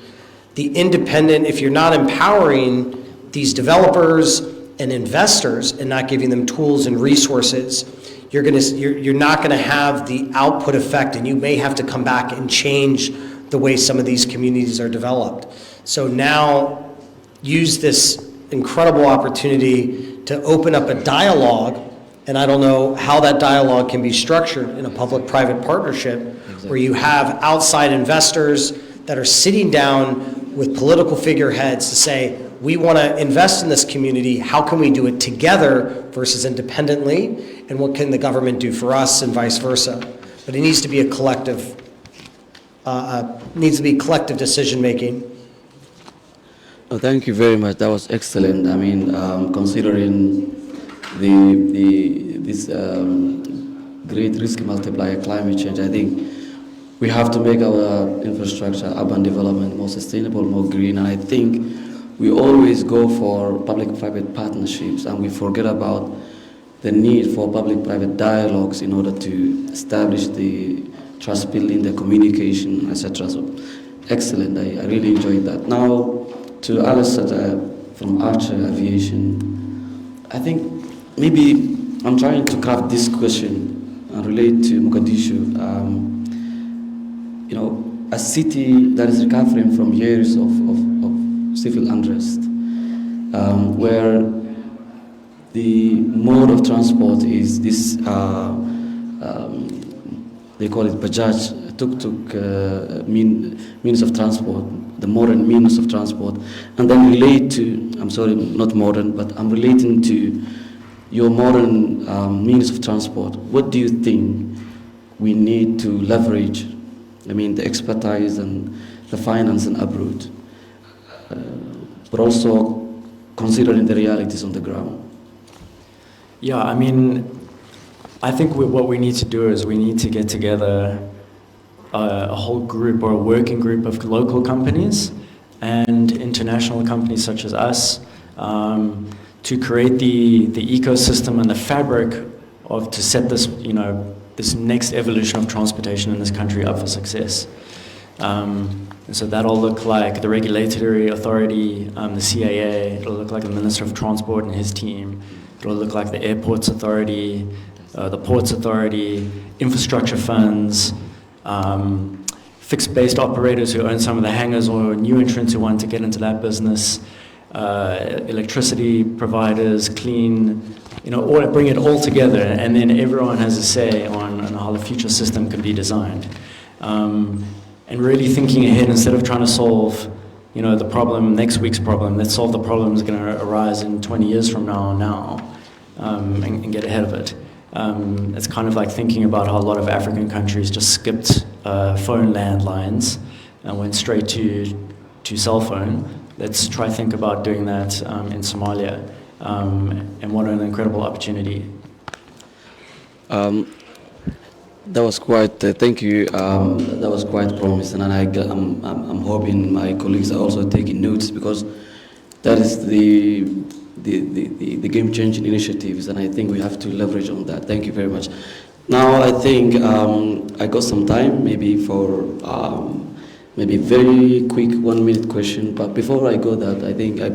The independent, if you're not empowering these developers and investors and not giving them tools and resources, you're not going to have the output effect, and you may have to come back and change the way some of these communities are developed. So now use this incredible opportunity to open up a dialogue, and I don't know how that dialogue can be structured in a public-private partnership, where you have outside investors that are sitting down with political figureheads to say, we want to invest in this community, how can we do it together versus independently, and what can the government do for us, and vice versa. But it needs to be a collective, collective decision-making. Oh, thank you very much. That was excellent. I mean, considering this great risk multiplier, climate change, I think we have to make our infrastructure, urban development more sustainable, more green. And I think we always go for public-private partnerships, and we forget about the need for public-private dialogues in order to establish the trust building, the communication, etc. So, excellent. I really enjoyed that. Now, to Alistair from Archer Aviation, I think maybe I'm trying to craft this question and relate to Mogadishu. You know, a city that is recovering from years of civil unrest, where the mode of transport is this, they call it Bajaj, tuk-tuk means of transport, the modern means of transport, and then relate to, I'm sorry, not modern, but I'm relating to your modern means of transport. What do you think we need to leverage? I mean, the expertise and the finance and abroad, but also considering the realities on the ground. Yeah, I mean, I think what we need to do is we need to get together a whole group or a working group of local companies and international companies such as us to create the ecosystem and the fabric to set this, this next evolution of transportation in this country up for success. And so that'll look like the regulatory authority, the CAA, it'll look like the Minister of Transport and his team, it'll look like the Airports Authority, the Ports Authority, infrastructure funds, fixed-based operators who own some of the hangars or new entrants who want to get into that business, electricity providers, clean, or bring it all together, and then everyone has a say on how the future system can be designed. And really thinking ahead instead of trying to solve, the problem, next week's problem. Let's solve the problem that's going to arise in 20 years from now, and get ahead of it. It's kind of like thinking about how a lot of African countries just skipped phone landlines and went straight to cell phone. Let's try think about doing that in Somalia. And what an incredible opportunity. That was quite, thank you, that was quite promising, and I'm hoping my colleagues are also taking notes, because that is the game-changing initiatives, and I think we have to leverage on that. Thank you very much. Now I think I got some time, maybe for maybe very quick 1-minute question, but before I go that, I think I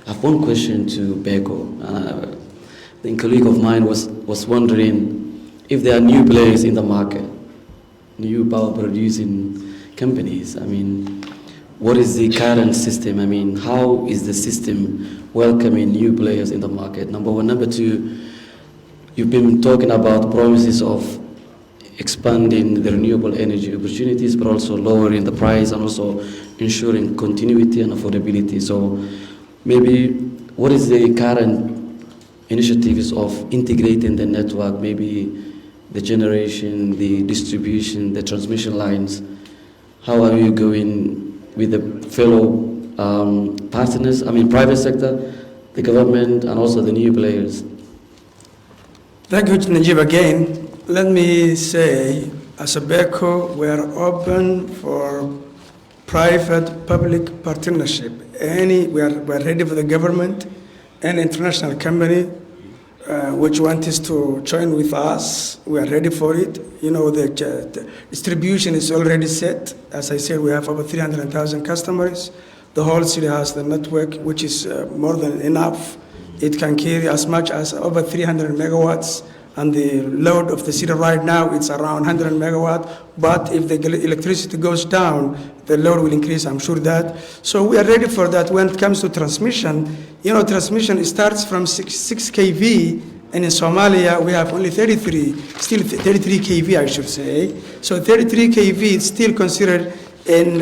have one question to Beko. I think a colleague of mine was wondering if there are new players in the market, new power-producing companies. I mean, what is the current system? I mean, how is the system welcoming new players in the market? Number one. Number two, you've been talking about promises of expanding the renewable energy opportunities, but also lowering the price and also ensuring continuity and affordability. So maybe what is the current initiatives of integrating the network, maybe the generation, the distribution, the transmission lines? How are you going with the fellow partners, private sector, the government, and also the new players? Thank you, Najib, again. Let me say, as a BECO, we are open for private-public partnership. We are ready for the government and international company which wants to join with us. We are ready for it. You know, the distribution is already set. As I said, we have over 300,000 customers. The whole city has the network, which is more than enough. It can carry as much as over 300 megawatts. And the load of the city right now, it's around 100 megawatt. But if the electricity goes down, the load will increase, I'm sure that. So we are ready for that. When it comes to transmission, you know, transmission starts from 6 kV, and in Somalia, we have only 33 kV, I should say. So 33 kV is still considered in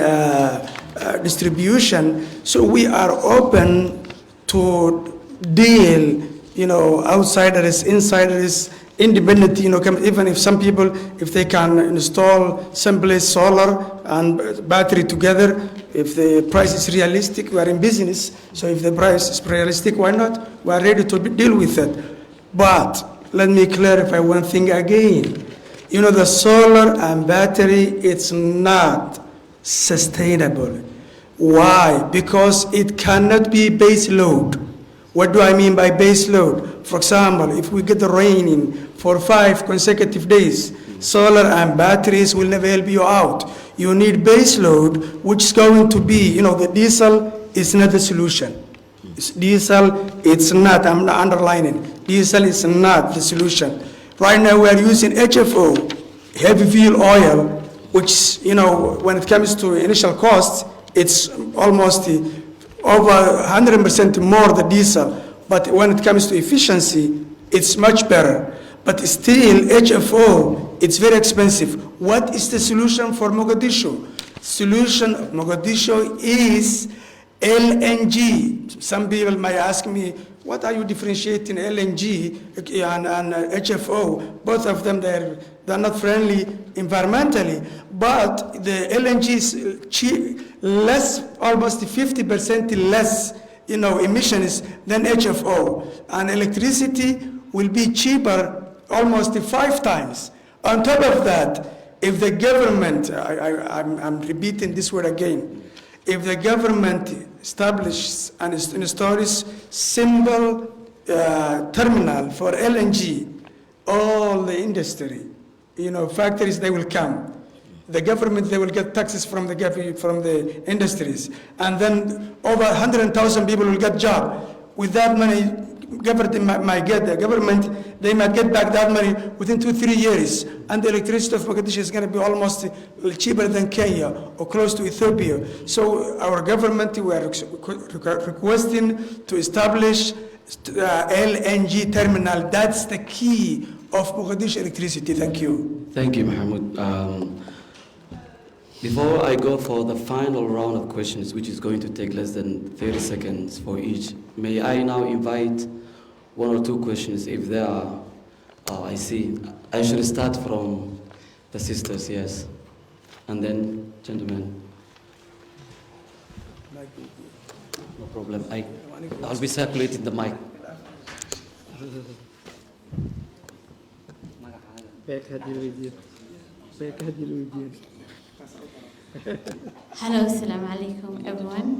distribution. So we are open to deal, you know, outsiders, insiders, independent, you know, even if some people, if they can install someplace solar and battery together, if the price is realistic, we are in business, so if the price is realistic, why not? We are ready to deal with it. But let me clarify one thing again. You know, the solar and battery, it's not sustainable. Why? Because it cannot be base load. What do I mean by base load? For example, if we get the raining for 5 consecutive days, solar and batteries will never help you out. You need base load, which is going to be, you know, the diesel is not the solution. Diesel, it's not, I'm not underlining. Diesel is not the solution. Right now we are using HFO, heavy fuel oil, which, you know, when it comes to initial costs, it's almost over 100% more the diesel. But when it comes to efficiency, it's much better. But still, HFO, it's very expensive. What is the solution for Mogadishu? Solution of Mogadishu is LNG. Some people might ask me, what are you differentiating LNG and HFO? Both of them, they're not friendly environmentally, but the LNG is cheap, less, almost 50% less, you know, emissions than HFO. And electricity will be cheaper almost 5 times. On top of that, if the government, I'm repeating this word again, if the government establishes and installs simple terminal for LNG, all the industry, you know, factories, they will come. The government, they will get taxes from the industries. And then over 100,000 people will get job. With that money, the government, they might get back that money within 2-3 years. And the electricity of Mogadishu is going to be almost cheaper than Kenya or close to Ethiopia. So our government, we are requesting to establish LNG terminal. That's the key of Mogadishu electricity. Thank you. Thank you, Mahmoud. Before I go for the final round of questions, which is going to take less than 30 seconds for each, may I now invite 1 or 2 questions if there are? Oh, I see. I should start from the sisters, yes. And then, gentlemen. No problem. I'll be circulating the mic. Hello, assalamu alaikum everyone.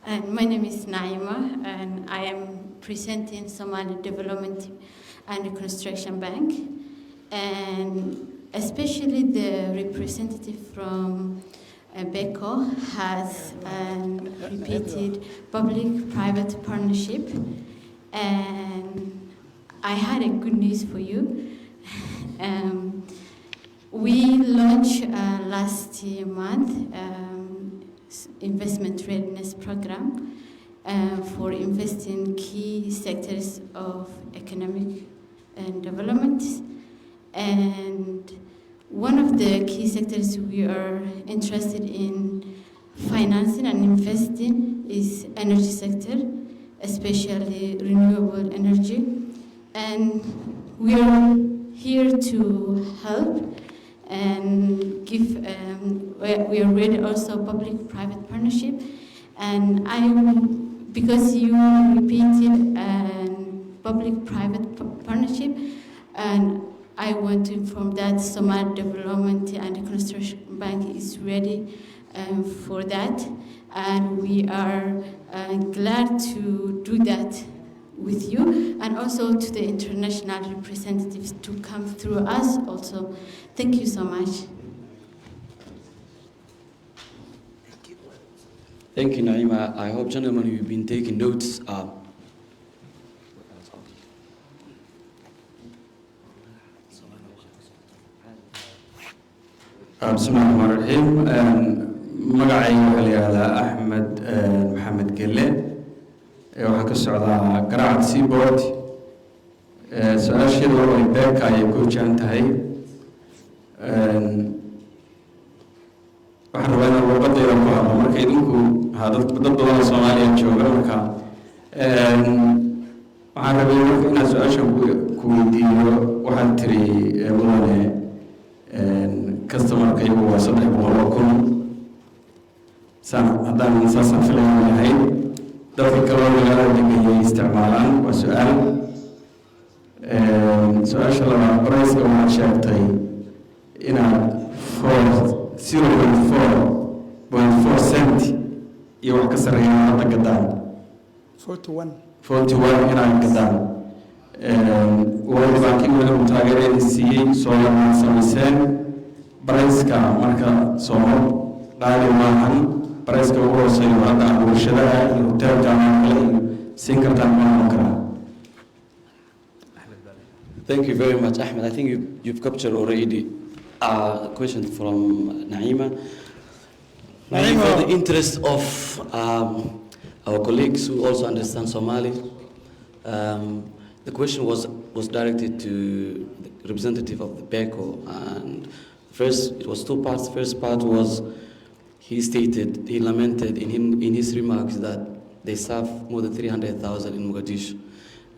And my name is Naima, and I am presenting Somali Development and Construction Bank, and especially the representative from BECO has repeated public-private partnership, and I had a good news for you. We launched last month investment readiness program for investing key sectors of economic and development. And one of the key sectors we are interested in financing and investing is energy sector, especially renewable energy. And we are here to help and give, we are ready also public-private partnership. And because you repeated public-private partnership, and I want to inform that Somali Development and Construction Bank is ready for that, and we are glad to do that with you, and also to the international representatives to come through us also. Thank you so much. Thank you, Naima. I hope, gentlemen, you've been taking notes. بسم الله الرحمن الرحيم. magacayga waxaa la yidhahdaa Axmed Maxamed Gelle. waxaan ka socdaa Garaaca Seaboard. su-aasheedu waa beerka ayay ku wajahan tahay. waxaan rabaa inaan luuqadayda ku hadlo marka idinku dad badan oo Soomaaliya jooga marka waxaan rabay marka inaan su-aasha ku weydiiyo waxaad tiri mudane customer-ka iyagu waa 300,000 haddaan saasaan filayahay dadka kaloo magaalada degayay isticmaalaan waa su-aal. su-aasha labaad barayska waxaad sheegtay inaad 0.4 cent iyo wax ka sarreeya hadda gadaan 41 inaad gadaan. World Bank wuxuu taageeradii siiyey soolarna samayseen barayska marka soo qaali maahan barayska ugu hooseeyo hadda warshadaha iyo hoteelka ama kale siin kartaan ma karaa. Thank you very much, Ahmed. I think you've captured already a question from Naima. Naima, for the interest of our colleagues who also understand Somali, the question was directed to the representative of the BECO, and first it was two parts. First part was he lamented in his remarks that they serve more than 300,000 in Mogadishu,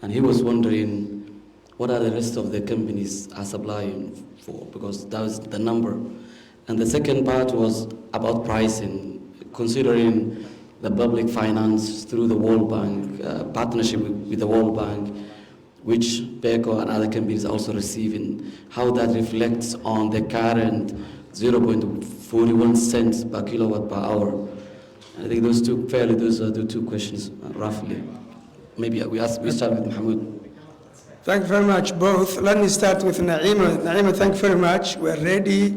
and he was wondering what are the rest of the companies are supplying for, because that was the number. And the second part was about pricing, considering the public finance through the World Bank, partnership with the World Bank, which BECO and other companies are also receiving, how that reflects on the current 0.41 cents per kilowatt per hour. I think those are the two questions, roughly. Maybe we start with Mahmoud. Thank you very much, both. Let me start with Naima. Naima, thank you very much. We are ready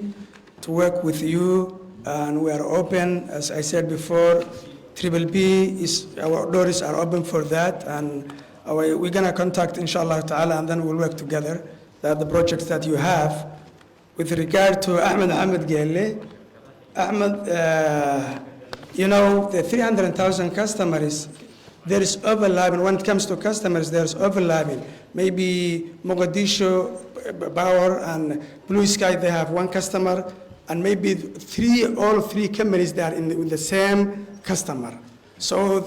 to work with you, and we are open. As I said before, our doors are open for that, and we're going to contact, inshallah ta'ala, and then we'll work together. That the projects that you have. With regard to Ahmed Gelle, Ahmed, the 300,000 customers, there is overlapping. When it comes to customers, there's overlapping. Maybe Mogadishu, Power, and Blue Sky, they have one customer, and maybe all three companies, they are in the same customer. So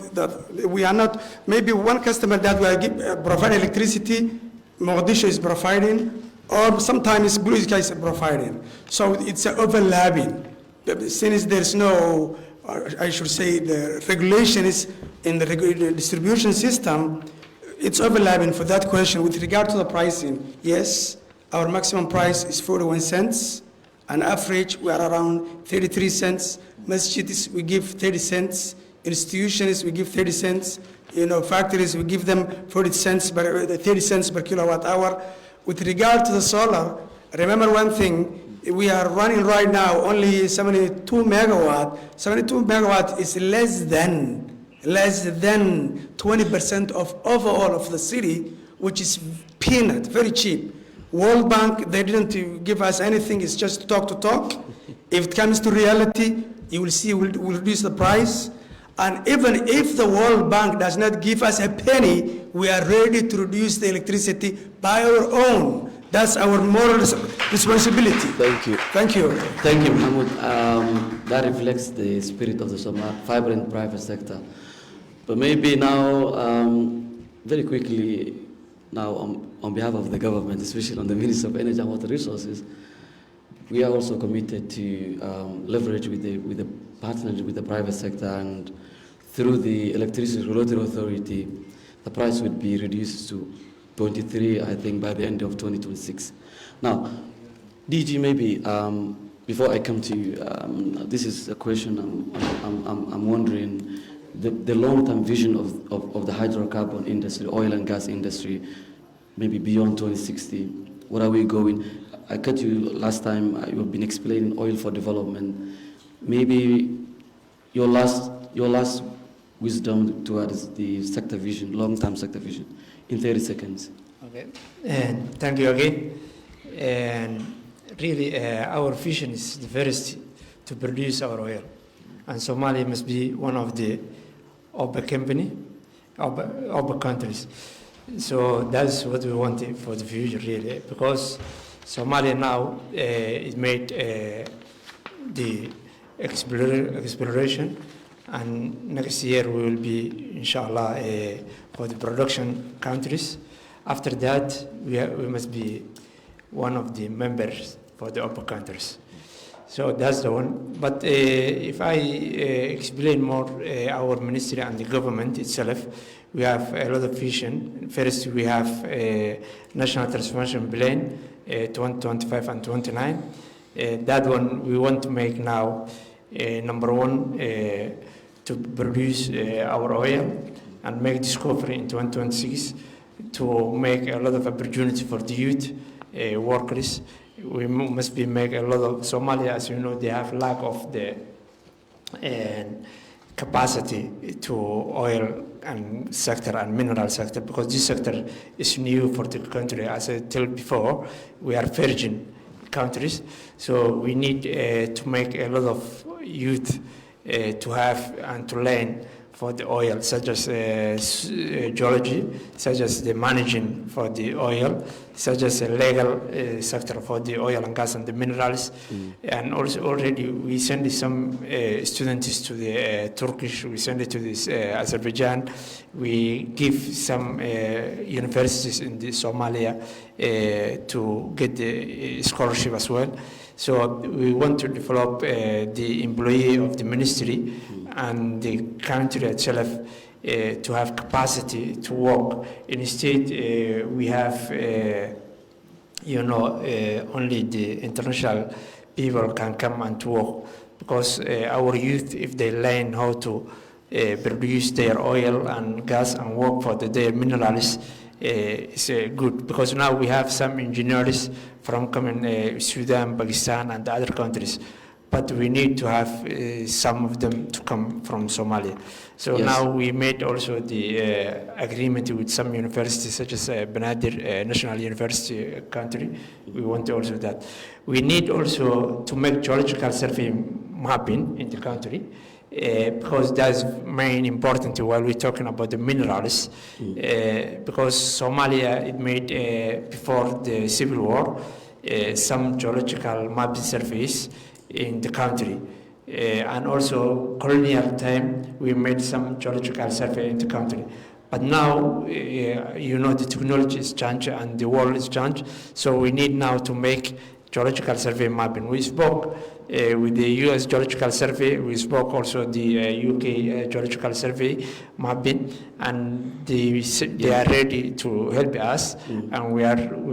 we are not, maybe one customer that will provide electricity, Mogadishu is providing, or sometimes Blue Sky is providing. So it's overlapping. Since there's no, I should say, the regulation is in the distribution system, it's overlapping for that question. With regard to the pricing, yes, our maximum price is 41 cents. On average, we are around 33 cents. Masjids, we give 30 cents. Institutions, we give 30 cents. Factories, we give them 30 cents per kilowatt hour. With regard to the solar, remember one thing, we are running right now only 72 megawatt. 72 megawatt is less than 20% of overall of the city, which is peanut, very cheap. World Bank, they didn't give us anything, it's just talk. If it comes to reality, you will see we'll reduce the price. And even if the World Bank does not give us a penny, we are ready to reduce the electricity by our own. That's our moral responsibility. Thank you. Thank you. Thank you, Mahmoud. That reflects the spirit of the vibrant private sector. But maybe now, very quickly, now on behalf of the government, especially on the Minister of Energy and Water Resources, we are also committed to leverage with the partnership with the private sector, and through the Electricity Regulatory Authority, the price would be reduced to 2023, I think by the end of 2026. Now, DG, maybe before I come to you, this is a question I'm wondering, the long-term vision of the hydrocarbon industry, oil and gas industry, maybe beyond 2060. Where are we going? I cut you last time. You've been explaining oil for development. Maybe your last wisdom towards the sector vision, long-term sector vision, in 30 seconds. Okay, and thank you again. And really, our vision is the first to produce our oil, and Somalia must be one of the OPEC countries. So that's what we want for the future, really, because Somalia now is made the exploration, and next year we will be, inshallah, for the production countries. After that, we must be one of the members for the OPEC countries. So that's the one. But if I explain more our ministry and the government itself, we have a lot of vision. First, we have a national transformation plan, 2025 and 29. That one we want to make now, number one, to produce our oil and make discovery in 2026, to make a lot of opportunity for the youth workers. We must be make a lot of Somalia, as you know, they have lack of the capacity to oil and sector and mineral sector, because this sector is new for the country. As I told before, we are virgin countries, so we need to make a lot of youth to have and to learn for the oil, such as geology, such as the managing for the oil, such as a legal sector for the oil and gas and the minerals. And also already we send some students to the Turkish, we send it to this Azerbaijan. We give some universities in the Somalia to get the scholarship as well. So we want to develop the employee of the ministry and the country itself to have capacity to work. Instead, we have, only the international people can come and to work, because our youth, if they learn how to produce their oil and gas and work for their minerals, is good, because now we have some engineers from coming Sudan, Pakistan, and other countries, but we need to have some of them to come from Somalia. So Yes. now we made also the agreement with some universities, such as Benadir National University country. We want also that. We need also to make geological survey mapping in the country. Because that's main important while we're talking about the minerals, because Somalia, it made before the civil war some geological mapping surveys in the country, and also colonial time we made some geological survey in the country. But now, the technology is changed and the world is changed, so we need now to make geological survey mapping. We spoke with the US Geological Survey, we spoke also the UK Geological Survey mapping, and they are ready to help us, and we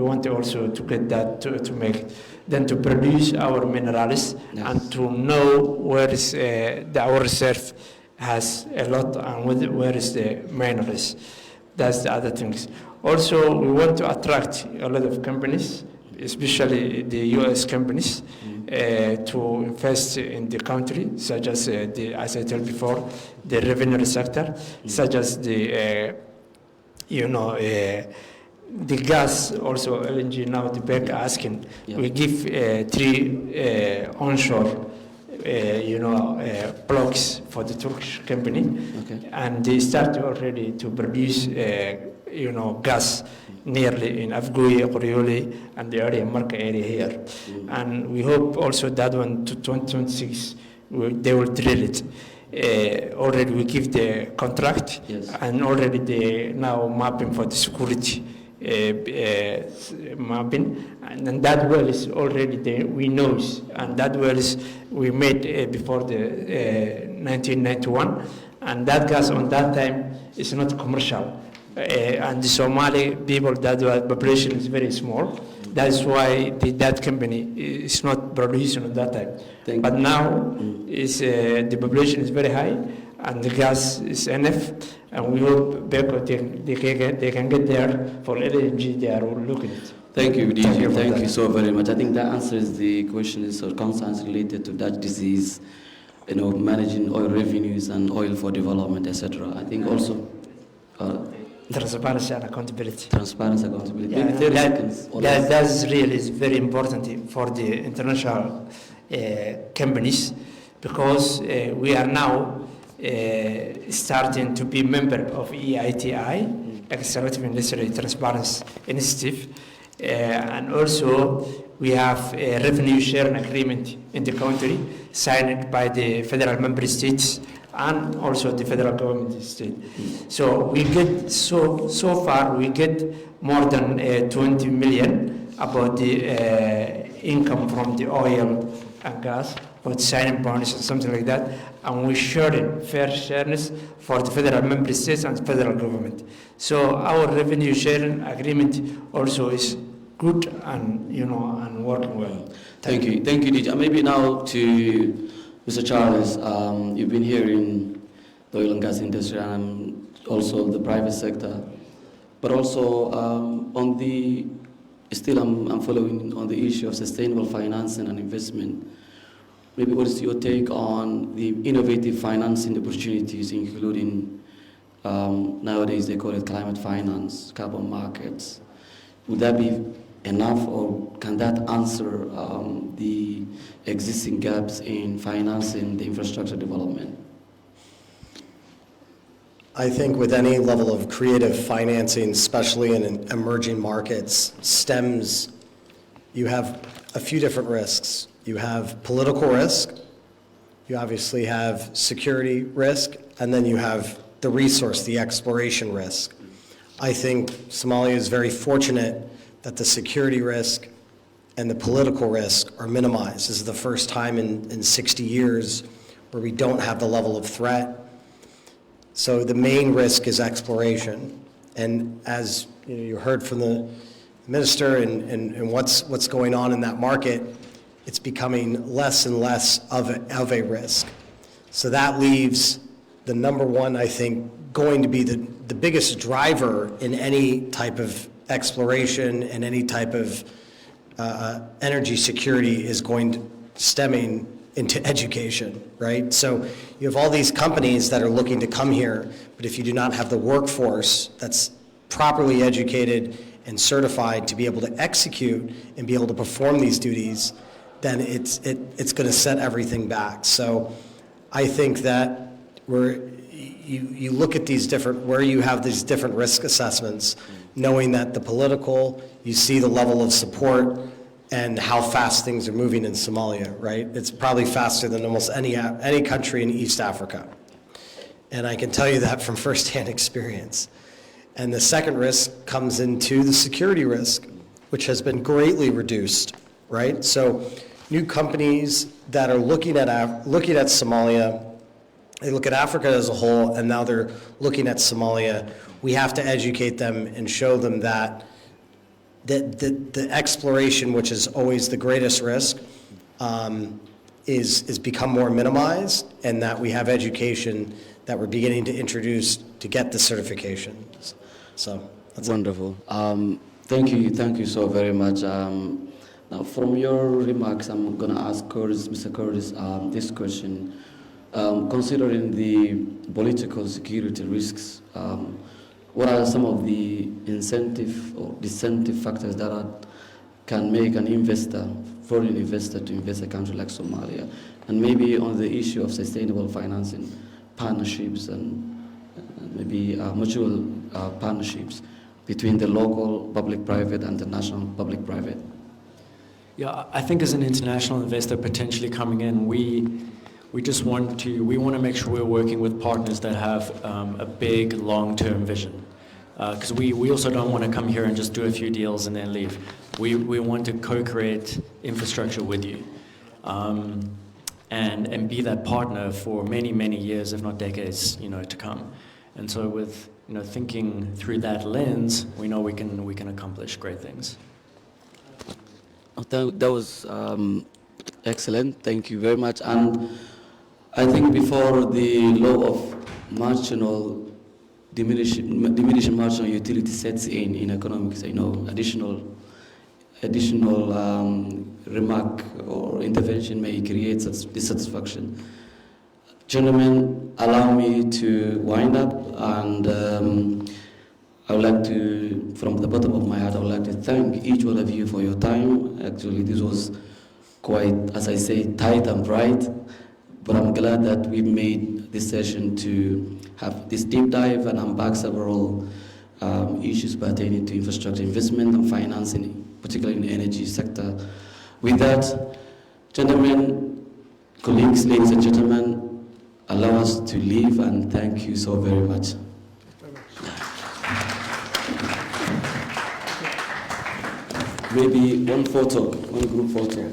want also to get that to make, then to produce our minerals, and to know where is our reserve has a lot and where is the minerals. That's the other things. Also, we want to attract a lot of companies, especially the US companies, to invest in the country, such as as I told before, the revenue sector, such as the gas, also LNG. Now the bank asking, we give 3 onshore blocks for the Turkish company, and they start already to produce gas nearly in Afgoye, Qoryole, and the area, Marka area here. And we hope also that one to 2026, they will drill it. Already we give the contract, and already they now mapping for the security mapping, and then that well is already there, we know, and that well is we made before the 1991, and that gas on that time is not commercial. and the Somali people, that population is very small. That's why that company is not producing at that time. But now the population is very high, and the gas is enough, and we hope they can get there for LNG. They are looking at. Thank you, DJ. Thank you so very much. I think that answers the questions or concerns related to that disease, managing oil revenues and oil for development, etc. I think also transparency and accountability. Transparency, accountability. Yeah, Maybe 30 seconds. That's really very important for the international companies, because we are now starting to be member of EITI, Executive Industry Transparency Initiative, and also we have a revenue sharing agreement in the country signed by the federal member states and also the federal government state. So we get so far we get more than 20 million about the income from the oil and gas, but signing bonds and something like that, and we share it, fair shareness for the federal member states and federal government. So our revenue sharing agreement also is good and and working well. Thank you, DJ. Maybe now to Mr. Charles. You've been here in the oil and gas industry and also the private sector, but also on the I'm following on the issue of sustainable financing and investment. Maybe what is your take on the innovative financing opportunities, including nowadays they call it climate finance, carbon markets? Would that be enough, or can that answer the existing gaps in financing the infrastructure development? I think with any level of creative financing, especially in emerging markets, you have a few different risks. You have political risk, you obviously have security risk, and then you have the resource, the exploration risk. I think Somalia is very fortunate that the security risk and the political risk are minimized. This is the first time in 60 years where we don't have the level of threat. So the main risk is exploration. And as you heard from the minister and what's going on in that market, it's becoming less and less of a risk. So that leaves the number one, I think, going to be the biggest driver in any type of exploration and any type of energy security is stemming into education, right? So you have all these companies that are looking to come here, but if you do not have the workforce that's properly educated and certified to be able to execute and be able to perform these duties, then it's going to set everything back. So I think that you look at these where you have these different risk assessments, knowing that the political, you see the level of support and how fast things are moving in Somalia, right? It's probably faster than almost any country in East Africa. And I can tell you that from firsthand experience. And the second risk comes into the security risk, which has been greatly reduced, right? So new companies that are looking at Somalia, they look at Africa as a whole, and now they're looking at Somalia. We have to educate them and show them that the exploration, which is always the greatest risk, is become more minimized, and that we have education that we're beginning to introduce to get the certifications. So that's wonderful. Thank you so very much. Now, from your remarks, I'm going to ask Mr. Curtis this question. Considering the political security risks, what are some of the incentive or disincentive factors that can make an investor, foreign investor, to invest in a country like Somalia? And maybe on the issue of sustainable financing, partnerships and maybe mutual partnerships between the local public-private and the national public-private. Yeah, I think as an international investor potentially coming in, we want to make sure we're working with partners that have a big long-term vision. Because we also don't want to come here and just do a few deals and then leave. We want to co-create infrastructure with you and be that partner for many, many years, if not decades, to come. And so with thinking through that lens, we know we can accomplish great things. That was excellent. Thank you very much. And I think before the law of marginal diminishing marginal utility sets in economics, additional remark or intervention may create dissatisfaction. Gentlemen, allow me to wind up, and I would like to, from the bottom of my heart, I would like to thank each one of you for your time. Actually, this was quite, as I say, tight and bright, but I'm glad that we made this session to have this deep dive and unpack several issues pertaining to infrastructure investment and financing, particularly in the energy sector. With that, gentlemen, colleagues, ladies and gentlemen, allow us to leave, and thank you so very much. Maybe one group photo.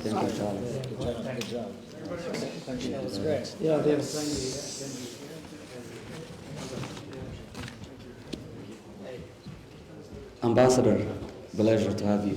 Thank you, Charles. Good job. Thank you. That was great. Yeah, Ambassador, pleasure to have you.